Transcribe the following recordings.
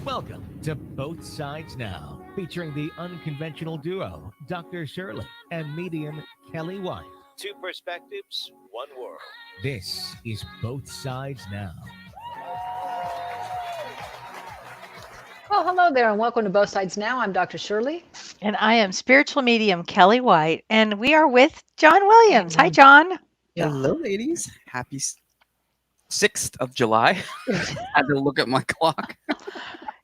Welcome to Both Sides Now, featuring the unconventional duo, Dr. Shirley and medium Kelly White. Two perspectives, one world. This is Both Sides Now. Well, hello there, and welcome to Both Sides Now. I'm Dr. Shirley. And I am spiritual medium Kelly White, and we are with John Williams. Hi, And John. yeah, Hello, ladies. Happy 6th of July. Had to look at my clock.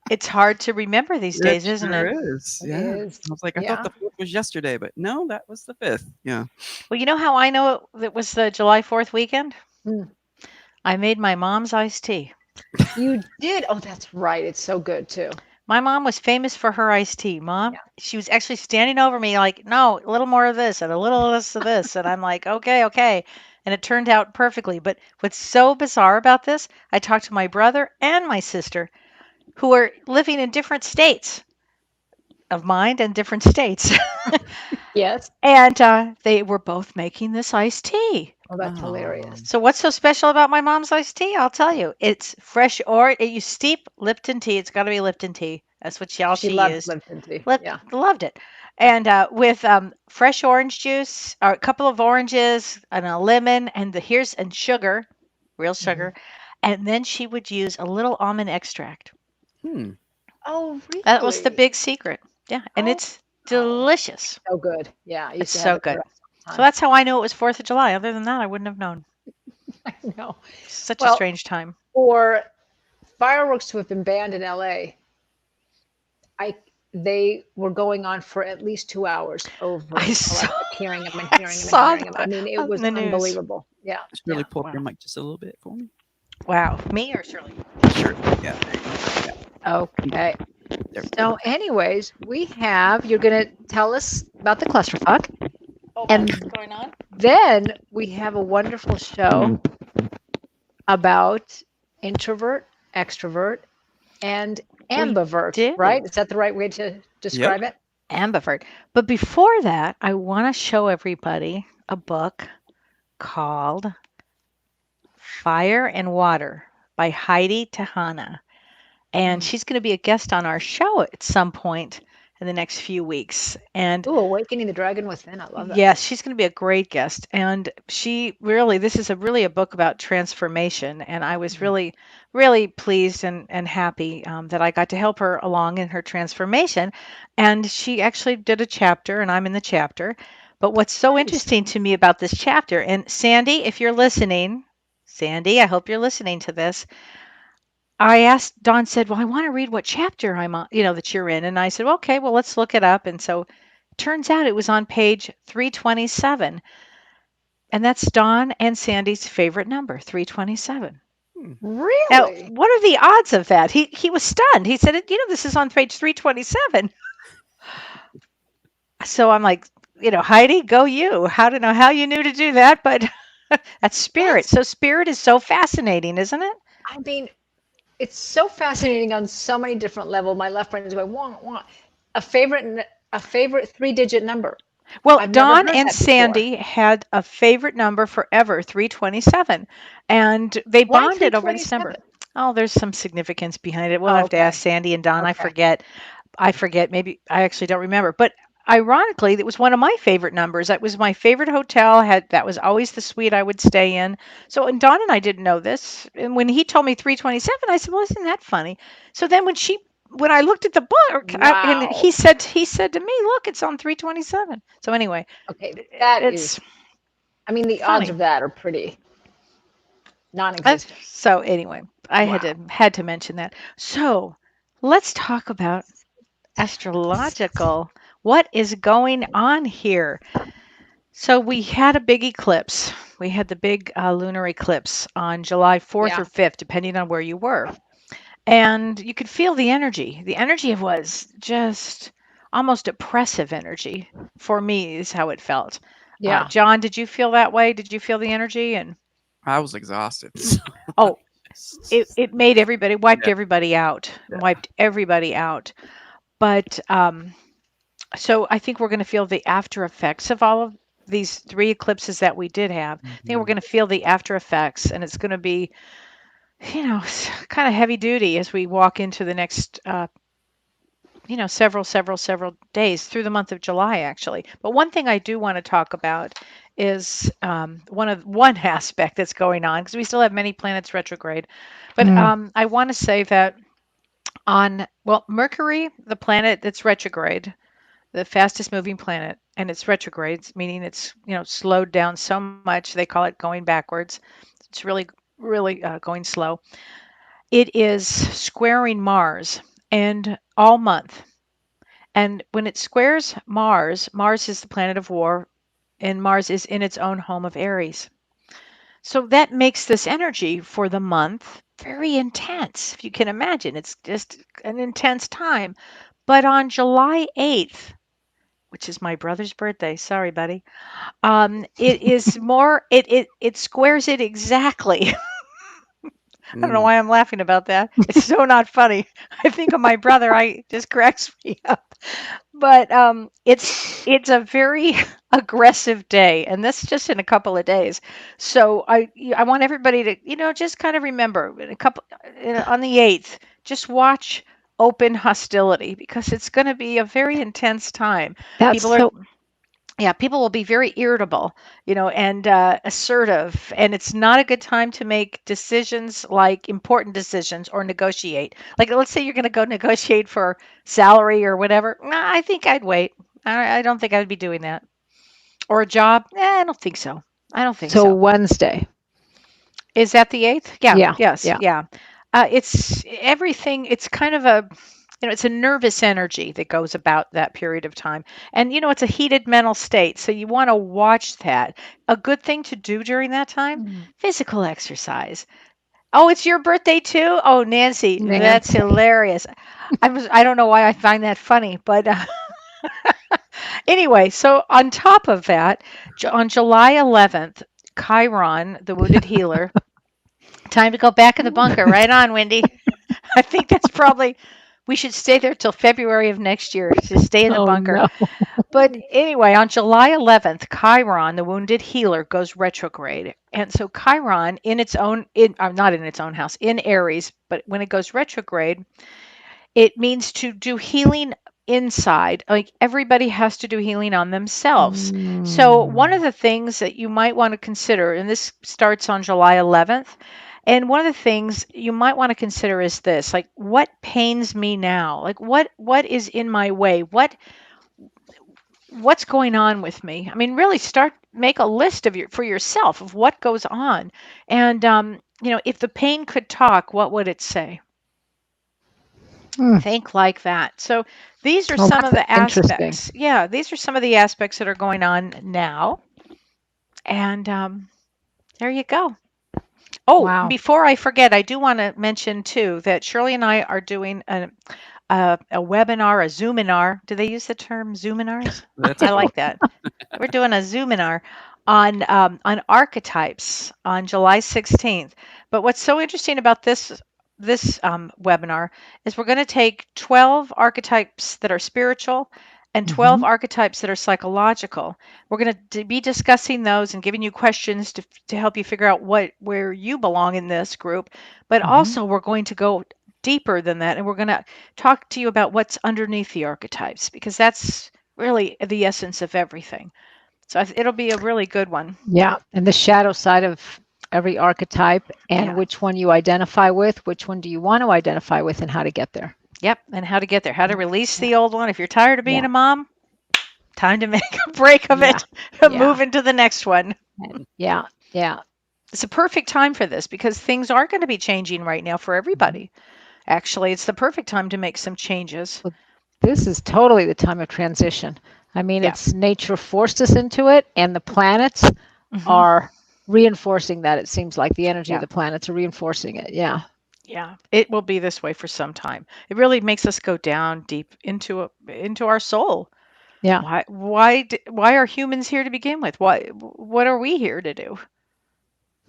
It's hard to remember these days, It isn't sure it? is. it Yeah. is. I was like, I Yeah. thought the 4th was yesterday, but no, that was the 5th. Yeah. Well, you know how I know it was the July 4th weekend? Hmm. I made my mom's iced tea. You did. Oh, that's right. It's so good too. My mom was famous for her iced tea. Mom, Yeah. she was actually standing over me like, no, a little more of this and a little less of this. And I'm like, okay. And it turned out perfectly. But what's so bizarre about this, I talked to my brother and my sister who are living in different states of mind and different states. Yes. And they were both making this iced tea. Oh, that's Oh. hilarious. So what's so special about my mom's iced tea? I'll tell you. It's fresh or you steep Lipton tea. It's got to be Lipton tea. That's what She she loves used. Lipton tea. Yeah. Loved it. And with fresh orange juice, or a couple of oranges and a lemon, and and sugar, real Mhm. sugar. And then she would use a little almond extract. Hmm. Oh, That was the really? big secret. Yeah, and Oh, it's delicious. so good. Yeah, I used It's to have so it for good. us all So the that's how I knew it was 4th of July. Other than that, I wouldn't have known. time. I know. Such a Well, strange time. for fireworks to have been banned in LA, I they were going on for at least 2 hours over. I Oh, I saw, kept hearing them and I hearing them and saw hearing them. I that mean, it on was the news. unbelievable. Yeah. Just really Yeah. pull up Wow. your mic just a little bit for me. Wow. Me or Shirley? Sure. Yeah. There you go. Yeah. Okay. There we go. So, anyways, you're going to tell us about the clusterfuck. Oh, And that's what's going on? then we have a wonderful show about introvert, extrovert, and We ambivert, do. right? Is that the right way to describe it? Ambivert. But before that, I want to show everybody a book called Fire and Water by Heidi Tahana. And Mm. she's going to be a guest on our show at some point in the next few weeks. And Ooh, Awakening the Dragon Within. I love that. yes, she's going to be a great guest. And this is really a book about transformation. And I was Mhm. really, really pleased and happy that I got to help her along in her transformation. And she actually did a chapter, and I'm in the chapter. But what's so Nice. interesting to me about this chapter, and Sandy, if you're listening, Sandy, I hope you're listening to this. I asked, Dawn said, well, I want to read what chapter I'm on, that you're in. And I said, well, okay, well, let's look it up. And so turns out it was on page 327. And that's Dawn and Sandy's favorite number, 327. Hmm. Now, Really? what are the odds of that? He was stunned. He said, this is on page 327. So I'm like, Heidi, go you. I don't know how you knew to do that, but that's spirit. That's, So spirit is so fascinating, isn't it? I mean, it's so fascinating on so many different levels. My left brain is going, wah. A favorite, a favorite three-digit number. Well, I've never Dawn heard and that before. Sandy had a favorite number forever, 327, and they Why bonded over this number. 327? Oh, there's some significance behind it. We'll Oh, have to ask okay. Sandy and Dawn. I Okay. forget. Maybe I actually don't remember. But ironically, it was one of my favorite numbers. That was my favorite hotel. That was always the suite I would stay in. So, and Dawn and I didn't know this. And when he told me 327, I said, "Well, isn't that funny?" So then when I looked at the book, and Wow. he said to me, "Look, it's on 327." So anyway, Okay, that it's is, I mean, the odds funny. of that are pretty non-existent. So anyway, I Wow. had to mention that. So let's talk about astrological. What is going on here? So we had a big eclipse. We had the big lunar eclipse on July 4th Yeah. or 5th, depending on where you were. And you could feel the energy. The energy was just almost oppressive energy. For me, is how it felt. Yeah. John, did you feel that way? Did you feel the energy? And I was exhausted. So oh, it just, made everybody wiped yeah. everybody out, Yeah. wiped everybody out. But so I think we're going to feel the after effects of all of these 3 eclipses that we did have. I think we're Mhm. going to feel the after effects, and it's going to be kind of heavy duty as we walk into the next several days through the month of July, actually. But one thing I do want to talk about is one aspect that's going on, because we still have many planets retrograde. But I want to say that Mercury, the planet that's retrograde, the fastest moving planet, and it's retrograde, meaning it's slowed down so much they call it going backwards. It's really going slow. It is squaring Mars, and all month. And when it squares Mars, Mars is the planet of war, and Mars is in its own home of Aries. So that makes this energy for the month very intense. If you can imagine, it's just an intense time. But on July 8th, which is my brother's birthday, sorry, buddy, it is more, it squares it exactly. I don't know why I'm laughing about that. It's so not funny. I think of my brother. I just cracks me up. But it's a very aggressive day, and this just in a couple of days. So I want everybody to just kind of remember on the 8th, just watch open hostility, because it's going to be a very intense time. That's so People will be very irritable, and assertive, and it's not a good time to make decisions, like important decisions, or negotiate. Like, let's say you're going to go negotiate for salary or whatever. Nah, I think I'd wait. I don't think I'd be doing that. Or a job. I don't think so. I don't think so. Wednesday. Is that the 8th? Yeah. Yeah. Yes. Yeah. Yeah. It's everything. It's kind of it's a nervous energy that goes about that period of time. And, it's a heated mental state. So you want to watch that. A good thing to do during that time, physical exercise. Oh, it's your birthday too? Oh, Nancy, that's hilarious. I don't know why I find that funny, but anyway, so on top of that, on July 11th, Chiron, the wounded healer, time to go back in the bunker. Right on, Wendy. I think that's probably, we should stay there till February of next year to stay in the bunker. No. But anyway, on July 11th, Chiron, the wounded healer, goes retrograde. And so Chiron, not in its own house, in Aries, but when it goes retrograde, it means to do healing inside. Like, everybody has to do healing on themselves. So one of the things that you might want to consider, and this starts on July 11th, and one of the things you might want to consider is this, like, what pains me now? Like, what is in my way? What's going on with me? I mean, really make a list for yourself of what goes on. And, if the pain could talk, what would it say? Think like that. So these are some of the aspects. Yeah, these are some of the aspects that are going on now. And there you go. Oh, wow. Before I forget, I do want to mention too that Shirley and I are doing a webinar, a Zoominar. Do they use the term Zoominars? I like that. We're doing a Zoominar on archetypes on July 16th. But what's so interesting about this webinar is we're going to take 12 archetypes that are spiritual and 12 archetypes that are psychological. We're going to be discussing those and giving you questions to help you figure out where you belong in this group. But also we're going to go deeper than that, and we're going to talk to you about what's underneath the archetypes, because that's really the essence of everything. So it'll be a really good one. Yeah, and the shadow side of every archetype, and which one you identify with, which one do you want to identify with, and how to get there. Yep, and how to get there, how to release the old one. If you're tired of being a mom, time to make a break of it, move into the next one. Yeah. It's a perfect time for this, because things are going to be changing right now for everybody. Actually, it's the perfect time to make some changes. Well, this is totally the time of transition. I mean, it's nature forced us into it, and the planets are reinforcing that. It seems like the energy of the planets are reinforcing it. Yeah. Yeah, it will be this way for some time. It really makes us go down deep into our soul. Yeah. Why are humans here to begin with? What are we here to do?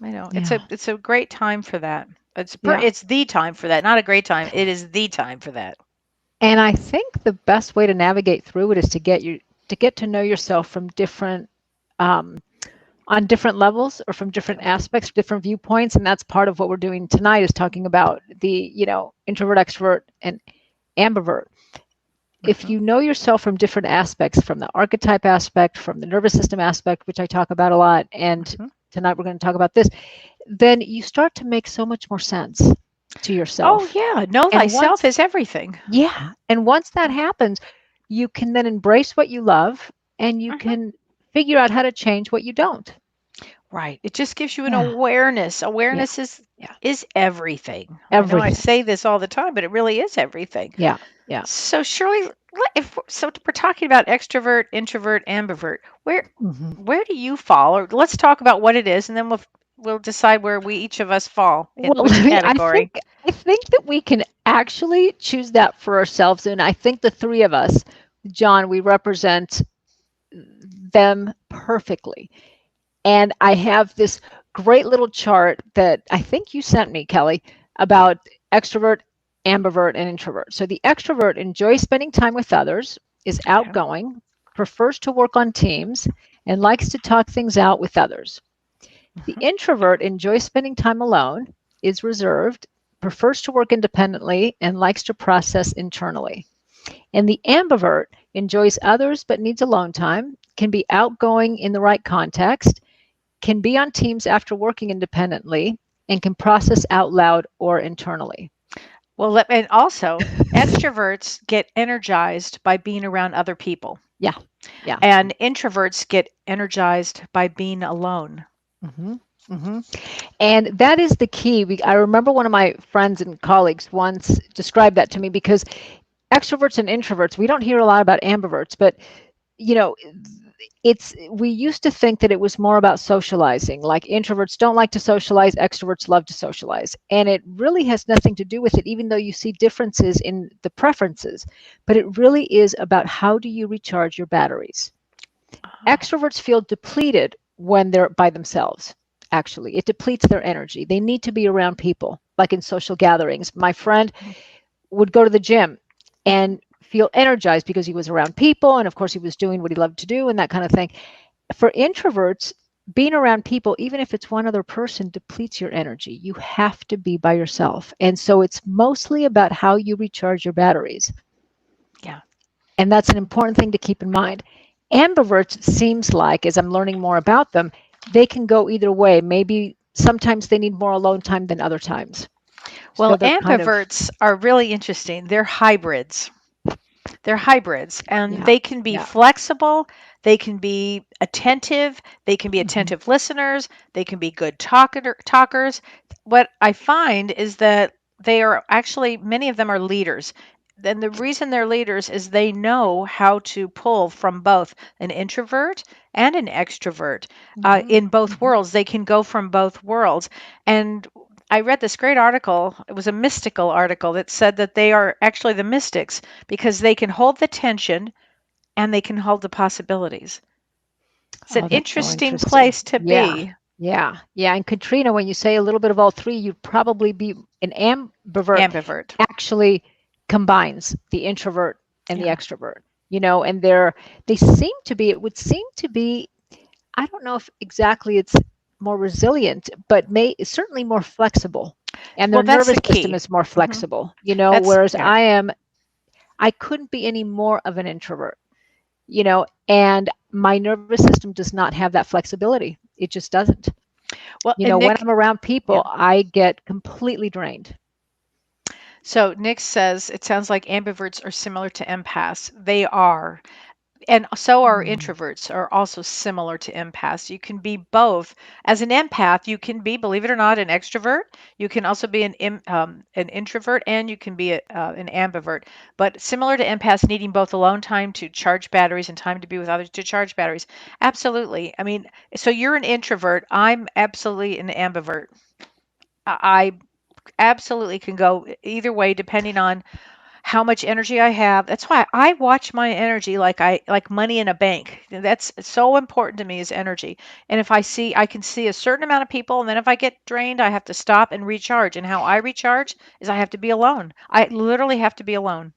It's a great time for that. It's the time for that. Not a great time. It is the time for that. And I think the best way to navigate through it is to get to know yourself from different on different levels or from different aspects, different viewpoints. And that's part of what we're doing tonight, is talking about the, introvert, extrovert, and ambivert. If you know yourself from different aspects, from the archetype aspect, from the nervous system aspect, which I talk about a lot, and tonight we're going to talk about this, then you start to make so much more sense to yourself. Oh, yeah. Know thyself is everything. Yeah. And once that happens, you can then embrace what you love, and you can figure out how to change what you don't. Right. It just gives you an awareness. Awareness is everything. I know I say this all the time, but it really is everything. Yeah. Yeah. So Shirley, we're talking about extrovert, introvert, ambivert, where do you fall? Or let's talk about what it is, and then we'll decide where each of us fall in which category. I think that we can actually choose that for ourselves, and I think the three of us, John, we represent them perfectly. And I have this great little chart that I think you sent me, Kelly, about extrovert, ambivert, and introvert. So the extrovert enjoys spending time with others, is outgoing, prefers to work on teams, and likes to talk things out with others. The introvert enjoys spending time alone, is reserved, prefers to work independently, and likes to process internally. And the ambivert enjoys others but needs alone time, can be outgoing in the right context, can be on teams after working independently, and can process out loud or internally. Well, and also extroverts get energized by being around other people. Yeah. Yeah. And introverts get energized by being alone. And that is the key. I remember one of my friends and colleagues once described that to me, because extroverts and introverts, we don't hear a lot about ambiverts, but we used to think that it was more about socializing, like introverts don't like to socialize, extroverts love to socialize. And it really has nothing to do with it, even though you see differences in the preferences. But it really is about, how do you recharge your batteries? Extroverts feel depleted when they're by themselves. Actually, it depletes their energy. They need to be around people, like in social gatherings. My friend would go to the gym and feel energized because he was around people, and of course he was doing what he loved to do and that kind of thing. For introverts, being around people, even if it's one other person, depletes your energy. You have to be by yourself. And so it's mostly about how you recharge your batteries. Yeah. And that's an important thing to keep in mind. Ambiverts, seems like, as I'm learning more about them, they can go either way. Maybe sometimes they need more alone time than other times. Well, ambiverts are really interesting. They're hybrids. And they can be flexible, they can be attentive, they can be attentive listeners, they can be good talkers. What I find is that they are actually, many of them are leaders. And the reason they're leaders is they know how to pull from both an introvert and an extrovert in both worlds. They can go from both worlds. And I read this great article. It was a mystical article that said that they are actually the mystics, because they can hold the tension and they can hold the possibilities. It's an interesting place to be. Yeah. And Katrina, when you say a little bit of all three, you'd probably be an ambivert. Actually combines the introvert and the extrovert, and they seem to be, it would seem to be, I don't know if exactly it's more resilient, but certainly more flexible, and their nervous system is more flexible, whereas I couldn't be any more of an introvert, and my nervous system does not have that flexibility. It just doesn't. Well, Nick, when I'm around people, I get completely drained. So Nick says, it sounds like ambiverts are similar to empaths. They are. And so are introverts, are also similar to empaths. You can be both. As an empath, you can be, believe it or not, an extrovert. You can also be an introvert, and you can be an ambivert. But similar to empaths, needing both alone time to charge batteries and time to be with others to charge batteries. Absolutely. I mean, so you're an introvert. I'm absolutely an ambivert. I absolutely can go either way depending on how much energy I have. That's why I watch my energy like money in a bank. That's so important to me, is energy. And if I can see a certain amount of people, and then if I get drained, I have to stop and recharge. And how I recharge is I have to be alone. I literally have to be alone.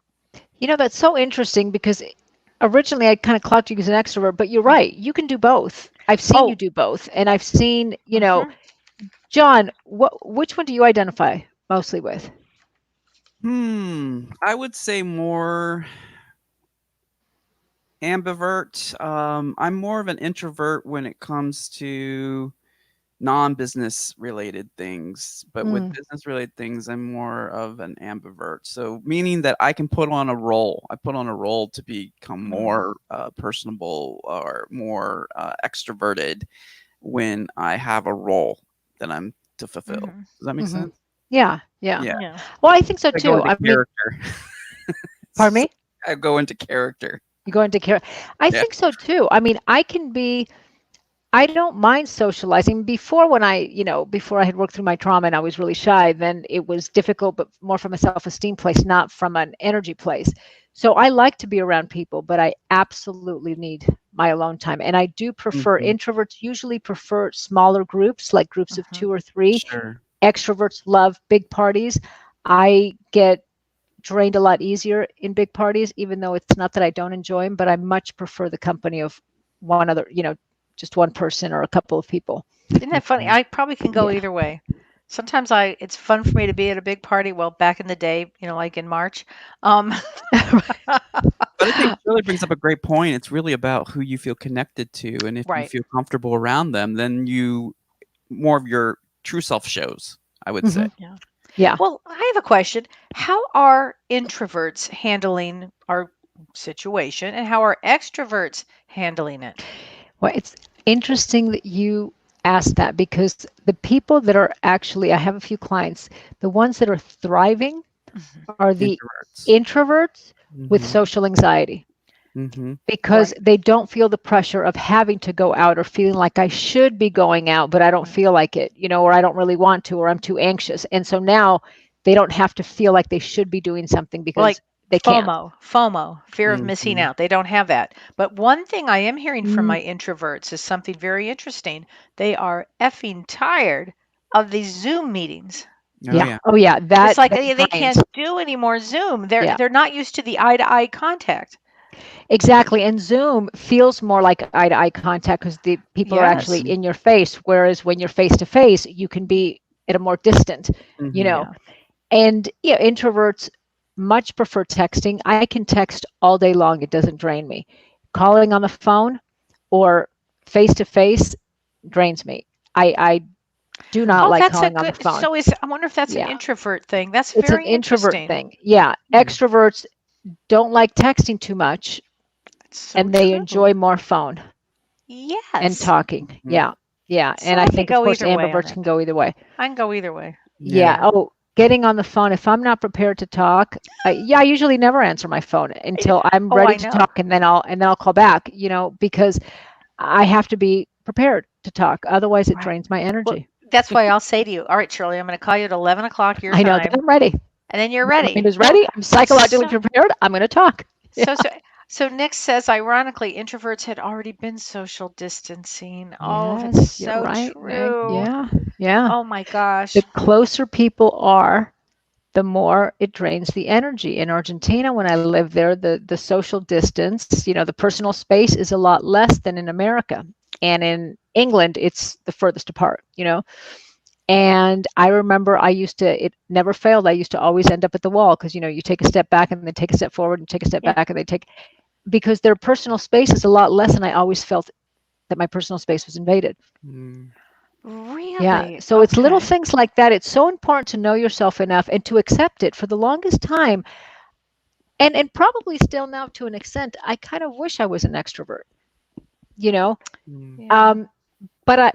That's so interesting, because originally I kind of clocked you as an extrovert, but you're right. You can do both. I've seen you Oh, do both, and I've seen, mhm. John, which one do you identify mostly with? I would say more ambivert. I'm more of an introvert when it comes to non-business related things, but with Mm, business related things, I'm more of an ambivert. So meaning that I can put on a role. I put on a role to become more personable or more extroverted when I have a role that I'm to fulfill. Mhm. Does that make hmm sense? Yeah, yeah. Yeah. Yeah. Well, I think so I go too. into I mean, character. pardon me? I go into character. You go into care. I Yeah. think so too. I mean, I don't mind socializing. Before when before I had worked through my trauma and I was really shy, then it was difficult, but more from a self-esteem place, not from an energy place. So I like to be around people, but I absolutely need my alone time. And I do prefer Mhm. introverts usually prefer smaller groups, like groups of Mhm. 2 or 3. Sure. Extroverts love big parties. I get drained a lot easier in big parties, even though it's not that I don't enjoy them, but I much prefer the company of one other, just one person or a couple of people. Isn't that funny? Mhm. I probably can go Yeah. either way. Sometimes it's fun for me to be at a big party. Well, back in the day, like in March. Um, But I think Shirley brings up a great point. It's really about who you feel connected to, and if you right. feel comfortable around them, then you more of your true self shows, I would say. hmm Yeah. Yeah. Well, I have a question. How are introverts handling our situation, and how are extroverts handling it? Well, it's interesting that you asked that because the people that are actually, I have a few clients, the ones that are thriving Mhm. are the Introverts. introverts with Mhm. social anxiety, Mhm. because Right. they don't feel the pressure of having to go out or feeling like I should be going out, but I don't Right. feel like it, or I don't really want to, or I'm too anxious. And so now they don't have to feel like they should be doing something Like because they can't. FOMO, fear of missing Mhm. out. They don't have that. But one thing I am hearing from Mm, my introverts is something very interesting. They are effing tired of these Zoom meetings. Oh yeah. yeah. Oh, yeah. It's That like that they drains. can't do any more Zoom. They're Yeah. they're not used to the eye to eye contact. Exactly. And Zoom feels more like eye to eye contact because the people are actually Yes. Mhm. in your face, whereas when you're face to face, you can be at a more distant, you Mhm. know. Yeah. And yeah, introverts much prefer texting. I can text all day long, it doesn't drain me. Calling on the phone or face to face drains me. I do not Oh, like that's a calling on the good. phone. I wonder if that's an Yeah. introvert thing. That's It's an very introvert interesting. thing. Yeah. Hmm. Extroverts don't like texting too much That's so and they true. enjoy more phone and Yes. talking. Mhm. Yeah. Yeah. So And I I could think, of go course, either way on ambiverts that. can go either way. I can go either way. Yeah. Yeah. Yeah. Oh, getting on the phone. If I'm not prepared to talk, yeah, I usually never answer my phone I- until I'm Oh, ready I to know. talk, and then I'll call back. Because I have to be prepared to talk. Otherwise, it Right. drains my Well, energy. that's why I'll say to you, all right, Shirley, I'm going to call you at 11 o'clock your I know that time, I'm ready. and then you're My mind ready. is Well, ready. I'm psychologically so, prepared. I'm going to talk. Yeah. so, so, so Nick says, ironically, introverts had already been social distancing. Oh, that's Yes, you're so right, Meg. true. Yeah, yeah. Oh my The gosh. closer people are, the more it drains the energy. In Argentina, when I lived there, the social distance, the personal space is a lot less than in America. And in England, it's the furthest apart. And I remember it never failed. I used to always end up at the wall because, you take a step back and then take a step forward and take a step Yeah. back and because their personal space is a lot less. And I always felt that my personal space was invaded. Mm. Yeah. Really? So it's little Okay. things like that. It's so important to know yourself enough and to accept it. For the longest time, and probably still now to an extent, I kind of wish I was an extrovert, you know. Mm. Yeah. Um, but I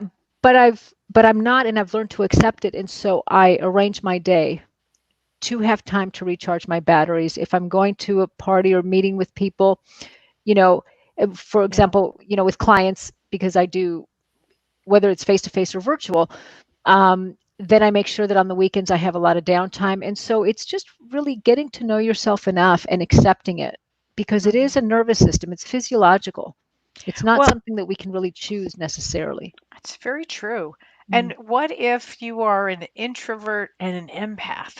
but I'm not, and I've learned to accept it. And so I arrange my day to have time to recharge my batteries. If I'm going to a party or meeting with people, you know, for Yeah. example, with clients, because I do, whether it's face to face or virtual, then I make sure that on the weekends I have a lot of downtime. And so it's just really getting to know yourself enough and accepting it, because it Hmm. is a nervous system. It's physiological. It's not Well, something that we can really choose necessarily. that's very true. Mm, And what if you are an introvert and an empath?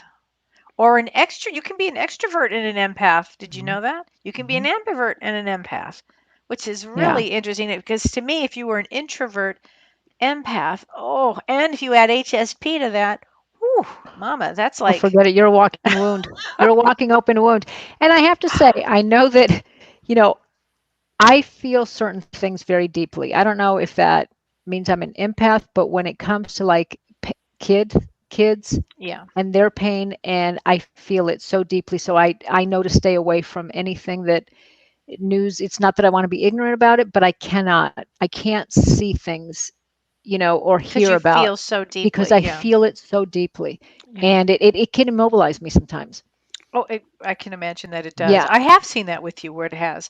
Or an extra, you can be an extrovert and an empath. Did you Mhm. know that? You can be an Mhm. ambivert and an empath. which is Yeah. really interesting because to me, if you were an introvert empath, oh, and if you add HSP to that, whew, mama, that's Oh, like, forget it. You're a walking wound. You're a walking open wound. And I have to say, I know that, you know, I feel certain things very deeply. I don't know if that means I'm an empath, but when it comes to like kids yeah, and their pain, and I feel it so deeply. So I know to stay away from anything that news. It's not that I want to be ignorant about it, but I can't see things, or because hear you about feel so because deeply. I Yeah, feel it so deeply. yeah. And it can immobilize me sometimes. Oh, I can imagine that it does. Yeah. I have seen that with you where it has.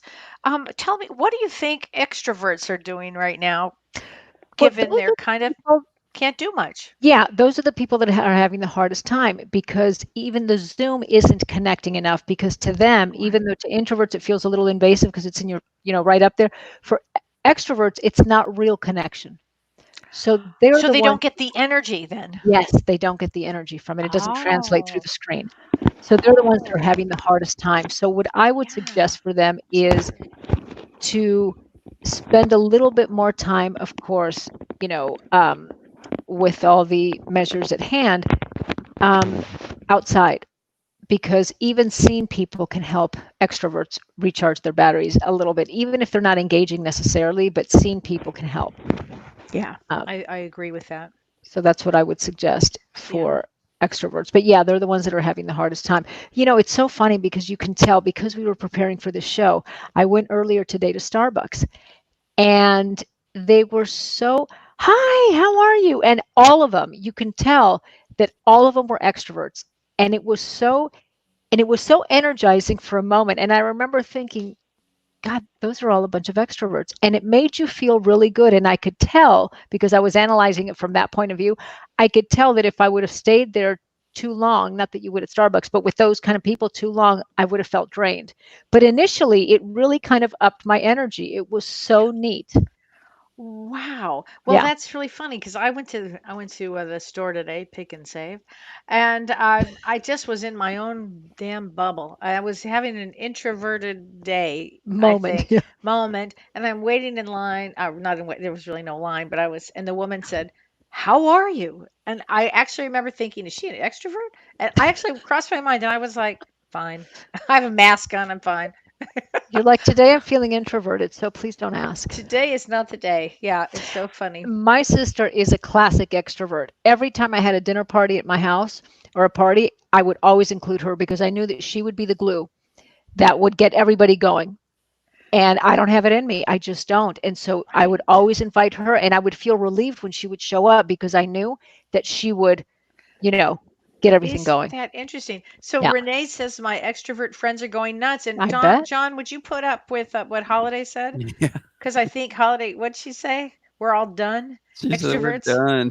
Tell me, what do you think extroverts are doing right now, Well, given they're kind of people, can't do much? yeah, those are the people that are having the hardest time because even the Zoom isn't connecting enough because to them, Right. even though to introverts it feels a little invasive because it's in your, right up there, for extroverts, it's not real connection. So they're So the they ones, don't get the energy then. yes, they don't get the energy from it. It doesn't translate through Oh, the screen. So they're the ones that are having the hardest time. So what I would yeah. suggest for them is to spend a little bit more time, of course, with all the measures at hand, um, outside, because even seeing people can help extroverts recharge their batteries a little bit, even if they're not engaging necessarily, but seeing people can help. Yeah, Um, I agree with that. so that's what I would suggest Yeah. for extroverts. But yeah, they're the ones that are having the hardest time. It's so funny because you can tell because we were preparing for this show. I went earlier today to Starbucks and they were so, hi, how are you? And all of them, you can tell that all of them were extroverts. And it was so energizing for a moment. And I remember thinking, God, those are all a bunch of extroverts. And it made you feel really good. And I could tell, because I was analyzing it from that point of view, I could tell that if I would have stayed there too long, not that you would at Starbucks, but with those kind of people too long, I would have felt drained. But initially, it really kind of upped my energy. It was so neat. Wow. Well, Yeah. that's really funny because I went to the store today, Pick and Save, and I just was in my own damn bubble. I was having an introverted day, I Moment. think, moment, and I'm waiting in line. Not in wait. There was really no line, but I was, and the woman said, "How are you?" And I actually remember thinking, "Is she an extrovert?" And I actually crossed my mind, and I was like, "Fine. I have a mask on. I'm fine." You're like, today I'm feeling introverted, so please don't ask. Today is not the day. Yeah, it's so funny. My sister is a classic extrovert. Every time I had a dinner party at my house or a party, I would always include her because I knew that she would be the glue that would get everybody going. And I don't have it in me. I just don't. And so I would Right. always invite her and I would feel relieved when she would show up because I knew that she would, you know, get everything Isn't going. that interesting? So Yeah, Renee says my extrovert friends are going nuts. And I John, bet. John, would you put up with what Holiday said? Yeah. Because I think Holiday, what'd she say? We're all done, She said we're extroverts. done.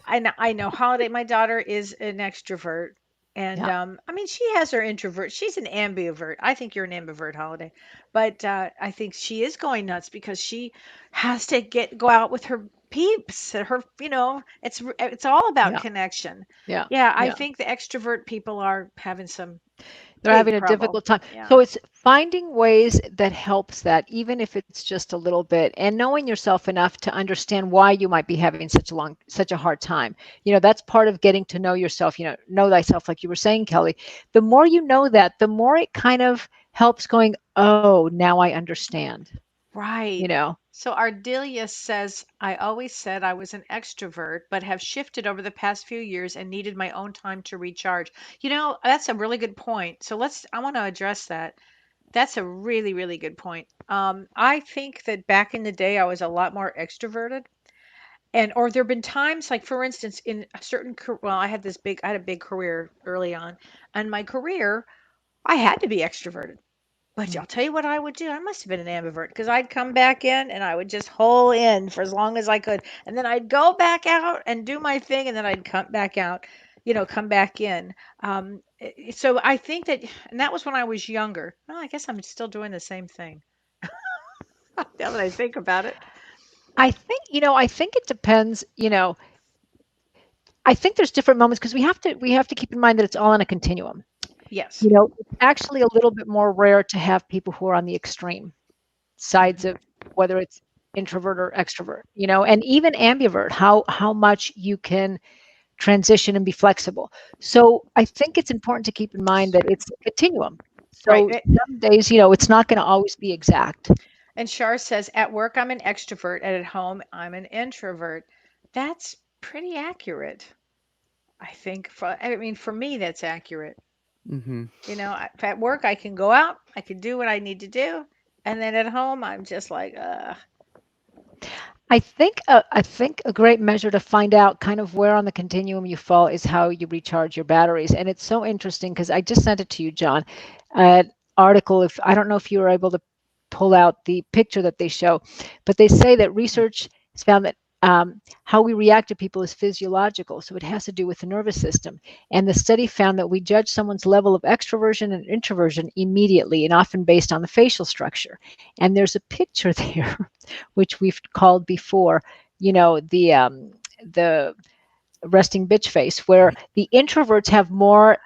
I know. Holiday, my daughter is an extrovert, and Yeah. I mean, she has her introvert. She's an ambivert. I think you're an ambivert, Holiday, but I think she is going nuts because she has to go out with her peeps. It's all about Yeah. connection. Yeah. Yeah, I Yeah. think the extrovert people are having some They're big having a trouble. difficult time. Yeah. So it's finding ways that helps that, even if it's just a little bit, and knowing yourself enough to understand why you might be having such a hard time. That's part of getting to know yourself, know thyself, like you were saying, Kelly. The more you know that, the more it kind of helps going, oh, now I understand, you Right. know? So Ardelia says, I always said I was an extrovert, but have shifted over the past few years and needed my own time to recharge. That's a really good point. So I want to address that. That's a really, really good point. I think that back in the day, I was a lot more extroverted. Or there have been times, like for instance, in a certain, well, I had a big career early on. And my career, I had to be extroverted. But Mm. I'll tell you what I would do. I must have been an ambivert because I'd come back in and I would just hole in for as long as I could. And then I'd go back out and do my thing and then I'd come back out, come back in. So I think that, and that was when I was younger. Well, I guess I'm still doing the same thing now that I think about it. I think it depends, I think there's different moments because we have to keep in mind that it's all on a continuum. Yes. It's actually a little bit more rare to have people who are on the extreme. sides of whether it's introvert or extrovert, and even ambivert, how much you can transition and be flexible. So I think it's important to keep in mind that it's a continuum. So Right. some days, it's not going to always be exact. And Shar says, at work, I'm an extrovert, and at home, I'm an introvert. That's pretty accurate. I think, I mean, for me, that's accurate. Mm-hmm. At work, I can go out, I can do what I need to do. And then at home, I'm just like, I think a great measure to find out kind of where on the continuum you fall is how you recharge your batteries. And it's so interesting because I just sent it to you, John, an article. If I don't know if you were able to pull out the picture that they show, but they say that research has found that how we react to people is physiological, so it has to do with the nervous system. And the study found that we judge someone's level of extroversion and introversion immediately, and often based on the facial structure. And there's a picture there, which we've called before, the resting bitch face, where the introverts have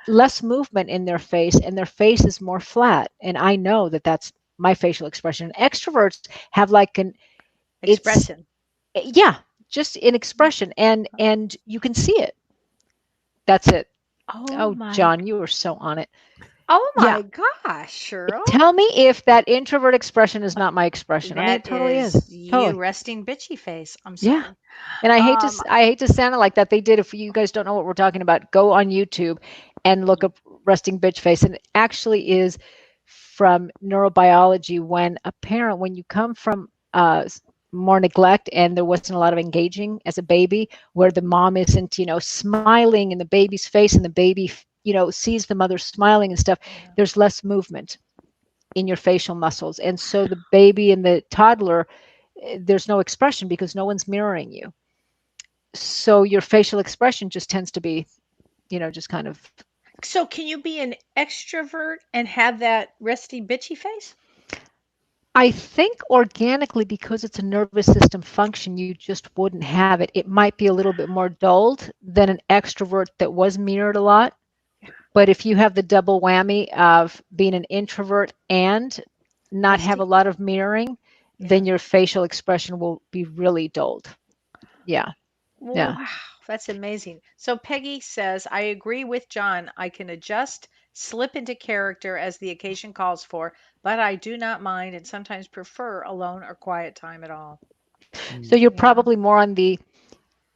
less movement in their face, and their face is more flat. And I know that that's my facial expression. Extroverts have like it's expression. yeah, just in expression, and you can see it. That's it. Oh Oh, my, John, you were so on it. oh Yeah. my gosh, Cheryl. Tell me if that introvert expression is not my expression. I mean, it That totally is. is you Totally. resting bitchy face. I'm Yeah. sorry. And Um, I hate to sound it like that. They did. If you guys don't know what we're talking about, go on YouTube and look up resting bitch face. And it actually is from neurobiology, when you come from more neglect and there wasn't a lot of engaging as a baby, where the mom isn't, smiling in the baby's face, and the baby, sees the mother smiling and stuff, yeah. there's less movement in your facial muscles. And so the baby and the toddler, there's no expression because no one's mirroring you. So your facial expression just tends to be, just kind of. So can you be an extrovert and have that resty bitchy face? I think organically, because it's a nervous system function, you just wouldn't have it. It might be a little bit more dulled than an extrovert that was mirrored a lot. But if you have the double whammy of being an introvert and not have a Resty? lot of mirroring, Yeah. then your facial expression will be really dulled. Yeah. Yeah. Wow, that's amazing. So Peggy says, I agree with John. I can adjust, slip into character as the occasion calls for, but I do not mind and sometimes prefer alone or quiet time at all. So Mm. you're Yeah. probably more on the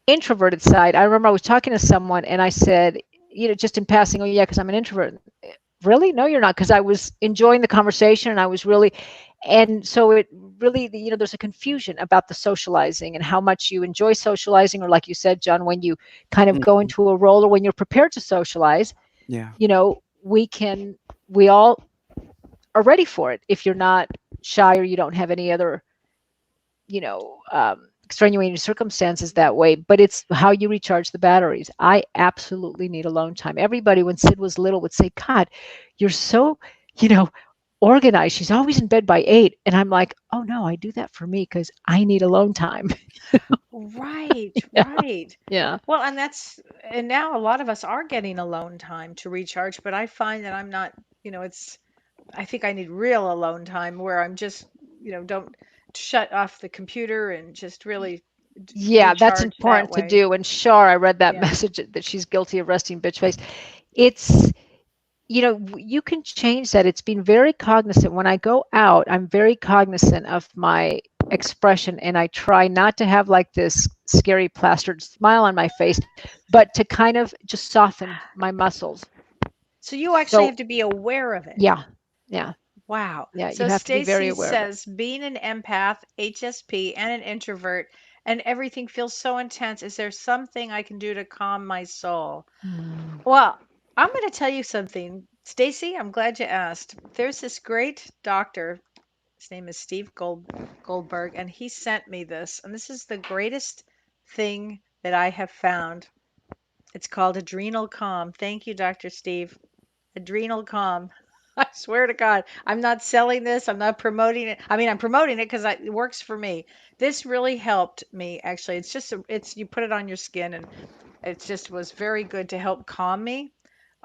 introverted side. I remember I was talking to someone and I said, just in passing, oh, yeah, because I'm an introvert. Really? No, you're not. Because I was enjoying the conversation and I was really, and so it really, there's a confusion about the socializing and how much you enjoy socializing, or like you said, John, when you kind of go Mhm. into a role or when you're prepared to socialize, Yeah. we all are ready for it. If you're not shy or you don't have any other, extenuating circumstances that way, but it's how you recharge the batteries. I absolutely need alone time. Everybody, when Sid was little, would say, God, you're so, you know, organized. She's always in bed by 8. And I'm like, oh no, I do that for me because I need alone time. Right, Yeah. right. Yeah. Well, and now a lot of us are getting alone time to recharge, but I find that I'm not, I think I need real alone time where I'm just, don't shut off the computer and just really Yeah, that's recharge that important to way. do. And Shar, I read that Yeah. message that she's guilty of resting bitch face. It's, you can change that. It's been very cognizant. When I go out, I'm very cognizant of my expression, and I try not to have like this scary plastered smile on my face, but to kind of just soften my muscles. So you actually So have to be aware of it. yeah, yeah, Wow. yeah, you So have to be very Stacy aware of it. says being an empath, HSP, and an introvert, and everything feels so intense. Is there something I can do to calm my soul? Mm. Well, I'm going to tell you something. Stacy, I'm glad you asked. There's this great doctor. His name is Steve Goldberg, and he sent me this. And this is the greatest thing that I have found. It's called Adrenal Calm. Thank you, Dr. Steve. Adrenal Calm. I swear to God, I'm not selling this. I'm not promoting it. I mean, I'm promoting it because it works for me. This really helped me, actually. It's just, it's you put it on your skin, and it just was very good to help calm me.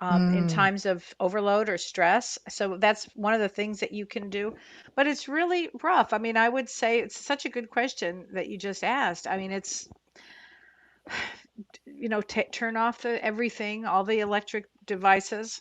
in Mm. times of overload or stress. So that's one of the things that you can do. But it's really rough. I mean, I would say it's such a good question that you just asked. I mean, it's, turn off everything, all the electric devices,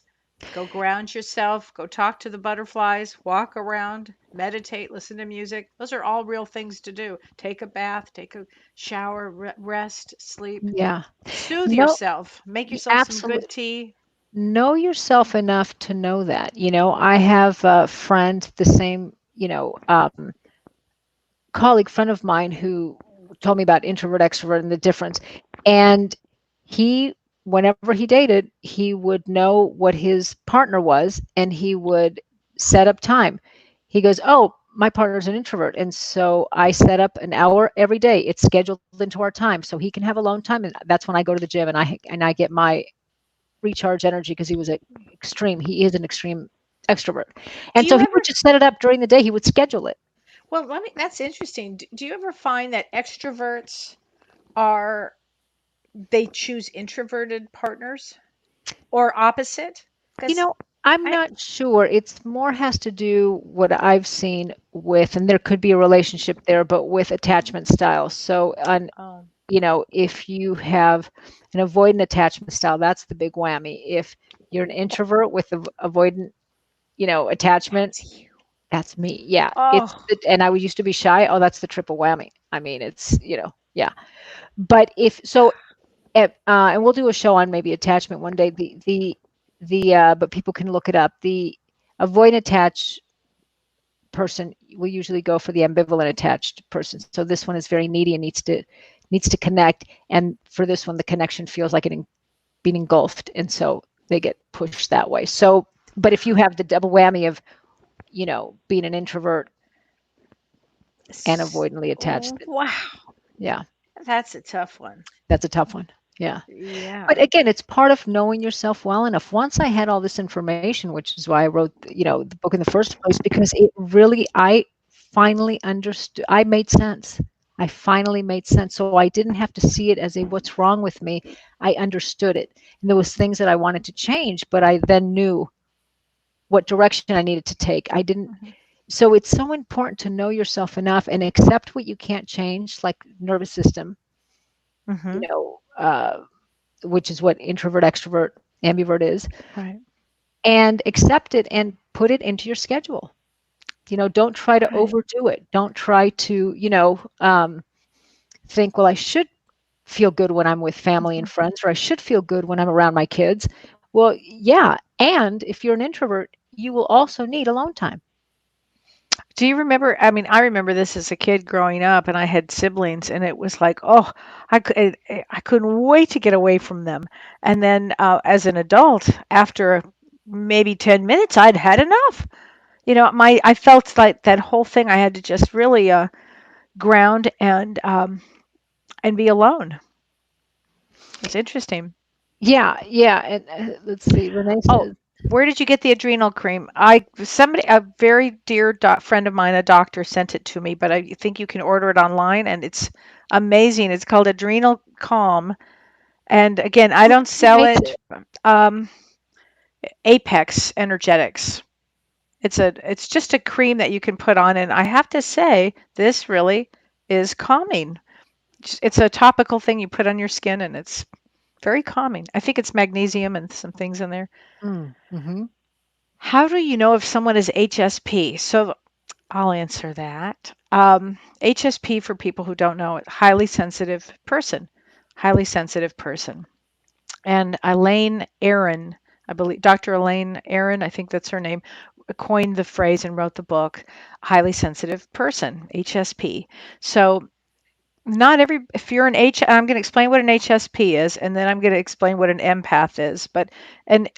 go ground yourself, go talk to the butterflies, walk around, meditate, listen to music. Those are all real things to do. Take a bath, take a shower, rest, sleep, Yeah. soothe No, yourself, make yourself some good absolutely. tea. Know yourself enough to know that. I have a friend, the same, colleague friend of mine who told me about introvert, extrovert, and the difference. And he, whenever he dated, he would know what his partner was and he would set up time. He goes, "Oh, my partner's an introvert." And so I set up an hour every day. It's scheduled into our time so he can have alone time. And that's when I go to the gym and I get my recharge energy because he is an extreme extrovert. Do And so you he ever would just set it up during the day. He would schedule it. Well, that's interesting. Do you ever find that extroverts are they choose introverted partners or opposite? You Because know, I'm I not sure. It's more has to do what I've seen with, and there could be a relationship there, but with attachment styles. So, oh, if you have an avoidant attachment style, that's the big whammy. If you're an introvert with avoidant, attachment, that's you. that's me. Yeah, Oh, and I used to be shy. Oh, that's the triple whammy. I mean, it's yeah. But if so, and we'll do a show on maybe attachment one day. But people can look it up. The avoidant attached person will usually go for the ambivalent attached person. So this one is very needy and needs to connect. And for this one, the connection feels like it being engulfed, and so they get pushed that way. So, but if you have the double whammy of being an introvert and avoidantly attached, wow, yeah, that's a tough one. that's a tough one. Yeah. But Yeah. again, it's part of knowing yourself well enough. Once I had all this information, which is why I wrote, the book in the first place, because I finally understood. I made sense. I finally made sense. So I didn't have to see it as a what's wrong with me. I understood it. And there was things that I wanted to change, but I then knew what direction I needed to take. I didn't. Mhm. So it's so important to know yourself enough and accept what you can't change, like nervous system, you Mhm. know, uh, which is what introvert, extrovert, ambivert is, Right. and accept it and put it into your schedule. Don't try to Right. overdo it. Don't try to, think, well, I should feel good when I'm with family and Mhm. friends, or I should feel good when I'm around my kids. Well, yeah. And if you're an introvert, you will also need alone time. Do you remember? I mean, I remember this as a kid growing up, and I had siblings, and it was like, oh, I couldn't wait to get away from them. And then as an adult, after maybe 10 minutes, I'd had enough. I felt like that whole thing. I had to just really ground and be alone. It's interesting. Yeah, yeah. And let's see, Renee Oh, says, where did you get the adrenal cream? A very dear friend of mine, a doctor, sent it to me, but I think you can order it online, and it's amazing. It's called Adrenal Calm, and again, I don't who sell makes it. it? Um, Apex Energetics. It's just a cream that you can put on, and I have to say, this really is calming. It's a topical thing you put on your skin, and it's very calming. I think it's magnesium and some things in there. Mm-hmm. How do you know if someone is HSP? So I'll answer that. HSP, for people who don't know, highly sensitive person, highly sensitive person. And Elaine Aron, I believe Dr. Elaine Aron, I think that's her name, coined the phrase and wrote the book, highly sensitive person, HSP. So not every, if you're I'm going to explain what an HSP is, and then I'm going to explain what an empath is. And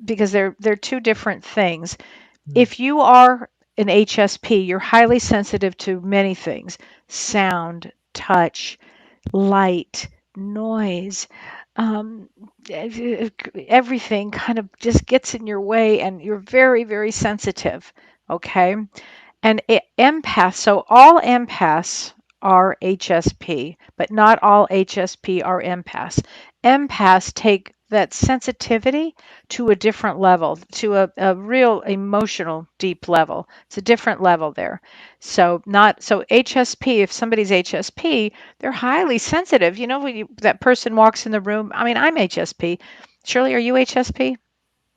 because they're two different things. If you are an HSP, you're highly sensitive to many things: sound, touch, light, noise. Um, Everything kind of just gets in your way, and you're very, very sensitive. Okay. And empaths, so all empaths are HSP, but not all HSP are empaths. Empaths take that sensitivity to a different level, to a real emotional deep level. It's a different level there. So not so HSP, if somebody's HSP, they're highly sensitive. You know, when that person walks in the room, I mean, I'm HSP. Shirley, are you HSP?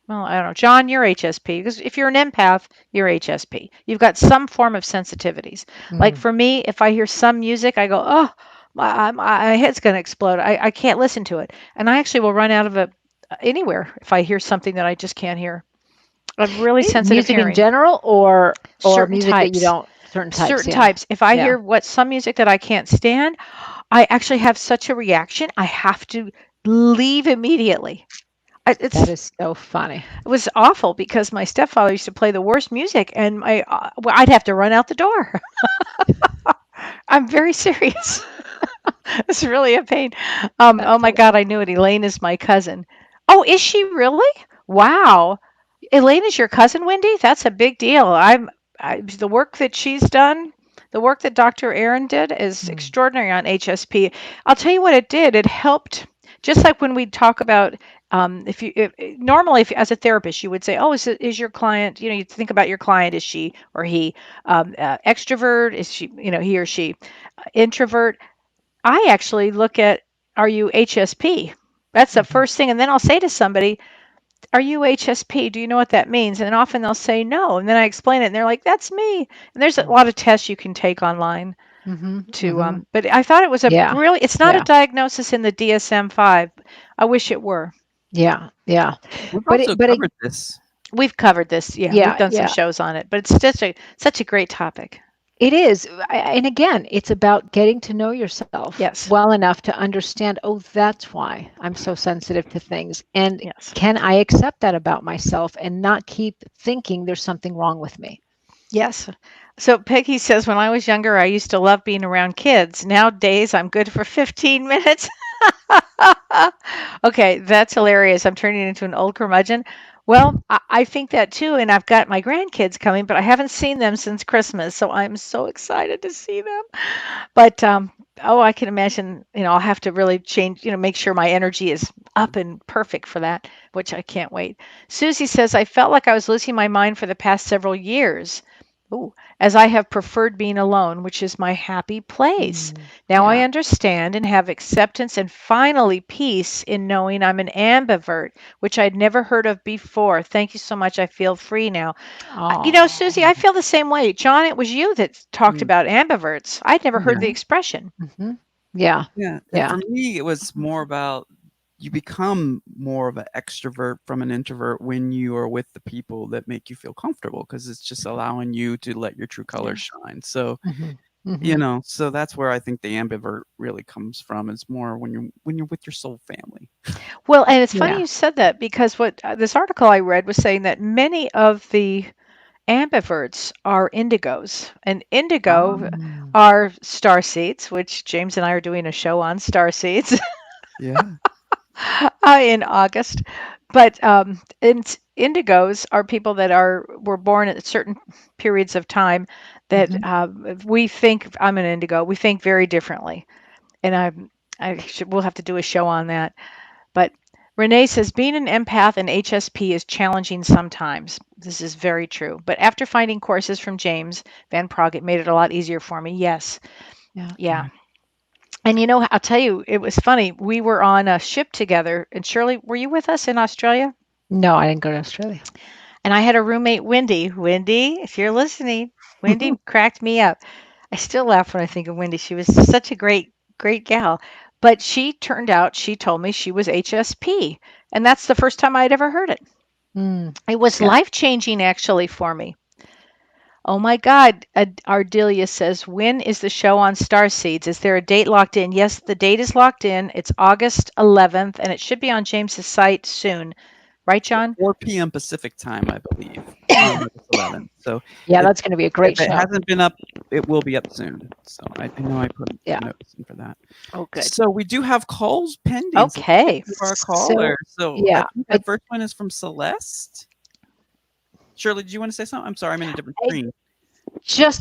Well, I don't know. John, you're HSP because if you're an empath, you're HSP. You've got some form of sensitivities. Like for me, if I hear some music, I go, oh, my head's going to explode. I can't listen to it. And I actually will run out of it anywhere if I hear something that I just can't hear. I have really sensitive music hearing. in general, or Certain music that you types. don't, certain types. Certain Yeah. types. If I Yeah. hear some music that I can't stand, I actually have such a reaction. I have to leave immediately. That is so funny. It was awful because my stepfather used to play the worst music, and well, I'd have to run out the door. I'm very serious. It's really a pain. Oh my God, I knew it. Elaine is my cousin. Oh, is she really? Wow. Elaine is your cousin, Wendy? That's a big deal. The work that she's done, the work that Dr. Aaron did is extraordinary on HSP. I'll tell you what it did. It helped, just like when we talk about normally, if as a therapist, you would say, "Oh, is your client?" You know, you think about your client. Is she or he extrovert? Is she, he or she introvert? I actually look at, are you HSP? That's the first thing, and then I'll say to somebody, "Are you HSP? Do you know what that means?" And often they'll say no, and then I explain it, and they're like, "That's me." And there's a lot of tests you can take online to. But I thought it was a really. It's not a diagnosis in the DSM-5. I wish it were. Yeah. We've also covered this. We've covered this. Yeah, we've done some shows on it, but it's just such a great topic. It is. And again, it's about getting to know yourself well enough to understand, oh, that's why I'm so sensitive to things. And can I accept that about myself and not keep thinking there's something wrong with me? Yes. So Peggy says, when I was younger, I used to love being around kids. Nowadays, I'm good for 15 minutes. Okay, that's hilarious. I'm turning into an old curmudgeon. Well, I think that too, and I've got my grandkids coming, but I haven't seen them since Christmas, so I'm so excited to see them. But I can imagine, I'll have to really change, make sure my energy is up and perfect for that, which I can't wait. Susie says, I felt like I was losing my mind for the past several years. As I have preferred being alone, which is my happy place. Now I understand and have acceptance and finally peace in knowing I'm an ambivert, which I'd never heard of before. Thank you so much. I feel free now. Susie, I feel the same way. John, it was you that talked about ambiverts. I'd never heard the expression. Yeah. For me, it was more about you become more of an extrovert from an introvert when you are with the people that make you feel comfortable, because it's just allowing you to let your true colors shine. So, so that's where I think the ambivert really comes from. It's more when you're with your soul family. Well, and it's funny you said that, because what this article I read was saying that many of the ambiverts are indigos, and indigo are starseeds, which James and I are doing a show on starseeds. In August. But indigos are people that were born at certain periods of time that we think, I'm an indigo, we think very differently. And we'll have to do a show on that. But Renee says, being an empath and HSP is challenging sometimes. This is very true. But after finding courses from James Van Praagh, it made it a lot easier for me. Yes. Yeah. And I'll tell you, it was funny. We were on a ship together. And Shirley, were you with us in Australia? No, I didn't go to Australia. And I had a roommate, Wendy. Wendy, if you're listening, Wendy cracked me up. I still laugh when I think of Wendy. She was such a great, great gal. But she told me she was HSP. And that's the first time I'd ever heard it. It was life-changing, actually, for me. Oh my God, Ardelia says, when is the show on Starseeds? Is there a date locked in? Yes, the date is locked in. It's August 11th, and it should be on James's site soon. Right, John? 4 p.m. Pacific time, I believe. August 11th. So that's going to be a great show. If it hasn't been up, it will be up soon. So I know I put a notice in for that. Oh, good. So we do have calls pending. Okay. So our caller. So I think the first one is from Celeste. Shirley, do you want to say something? I'm sorry, I'm in a different screen.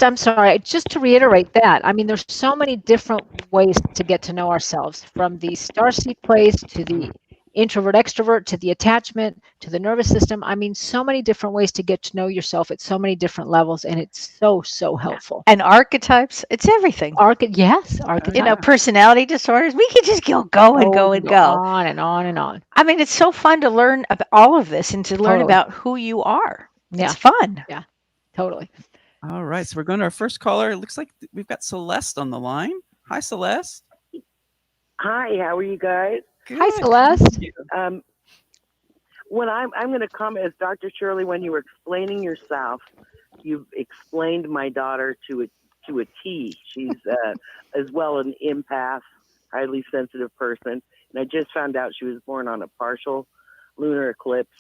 I'm sorry, just to reiterate that, I mean, there's so many different ways to get to know ourselves, from the starseed place to the introvert, extrovert, to the attachment, to the nervous system. I mean, so many different ways to get to know yourself at so many different levels. And it's so helpful. And archetypes, it's everything. Yes, You know, archetypes. personality disorders, we could just go and go and go. On and on and on. I mean, it's so fun to learn about all of this and to learn Totally. about who you are. Yeah. It's fun. Yeah, totally. All right, so we're going to our first caller. It looks like we've got Celeste on the line. Hi, Celeste. Hi, how are you guys? Good. Hi, Celeste. When I'm going to comment as Dr. Shirley, when you were explaining yourself, you've explained my daughter to a T. She's as well an empath, highly sensitive person, and I just found out she was born on a partial lunar eclipse.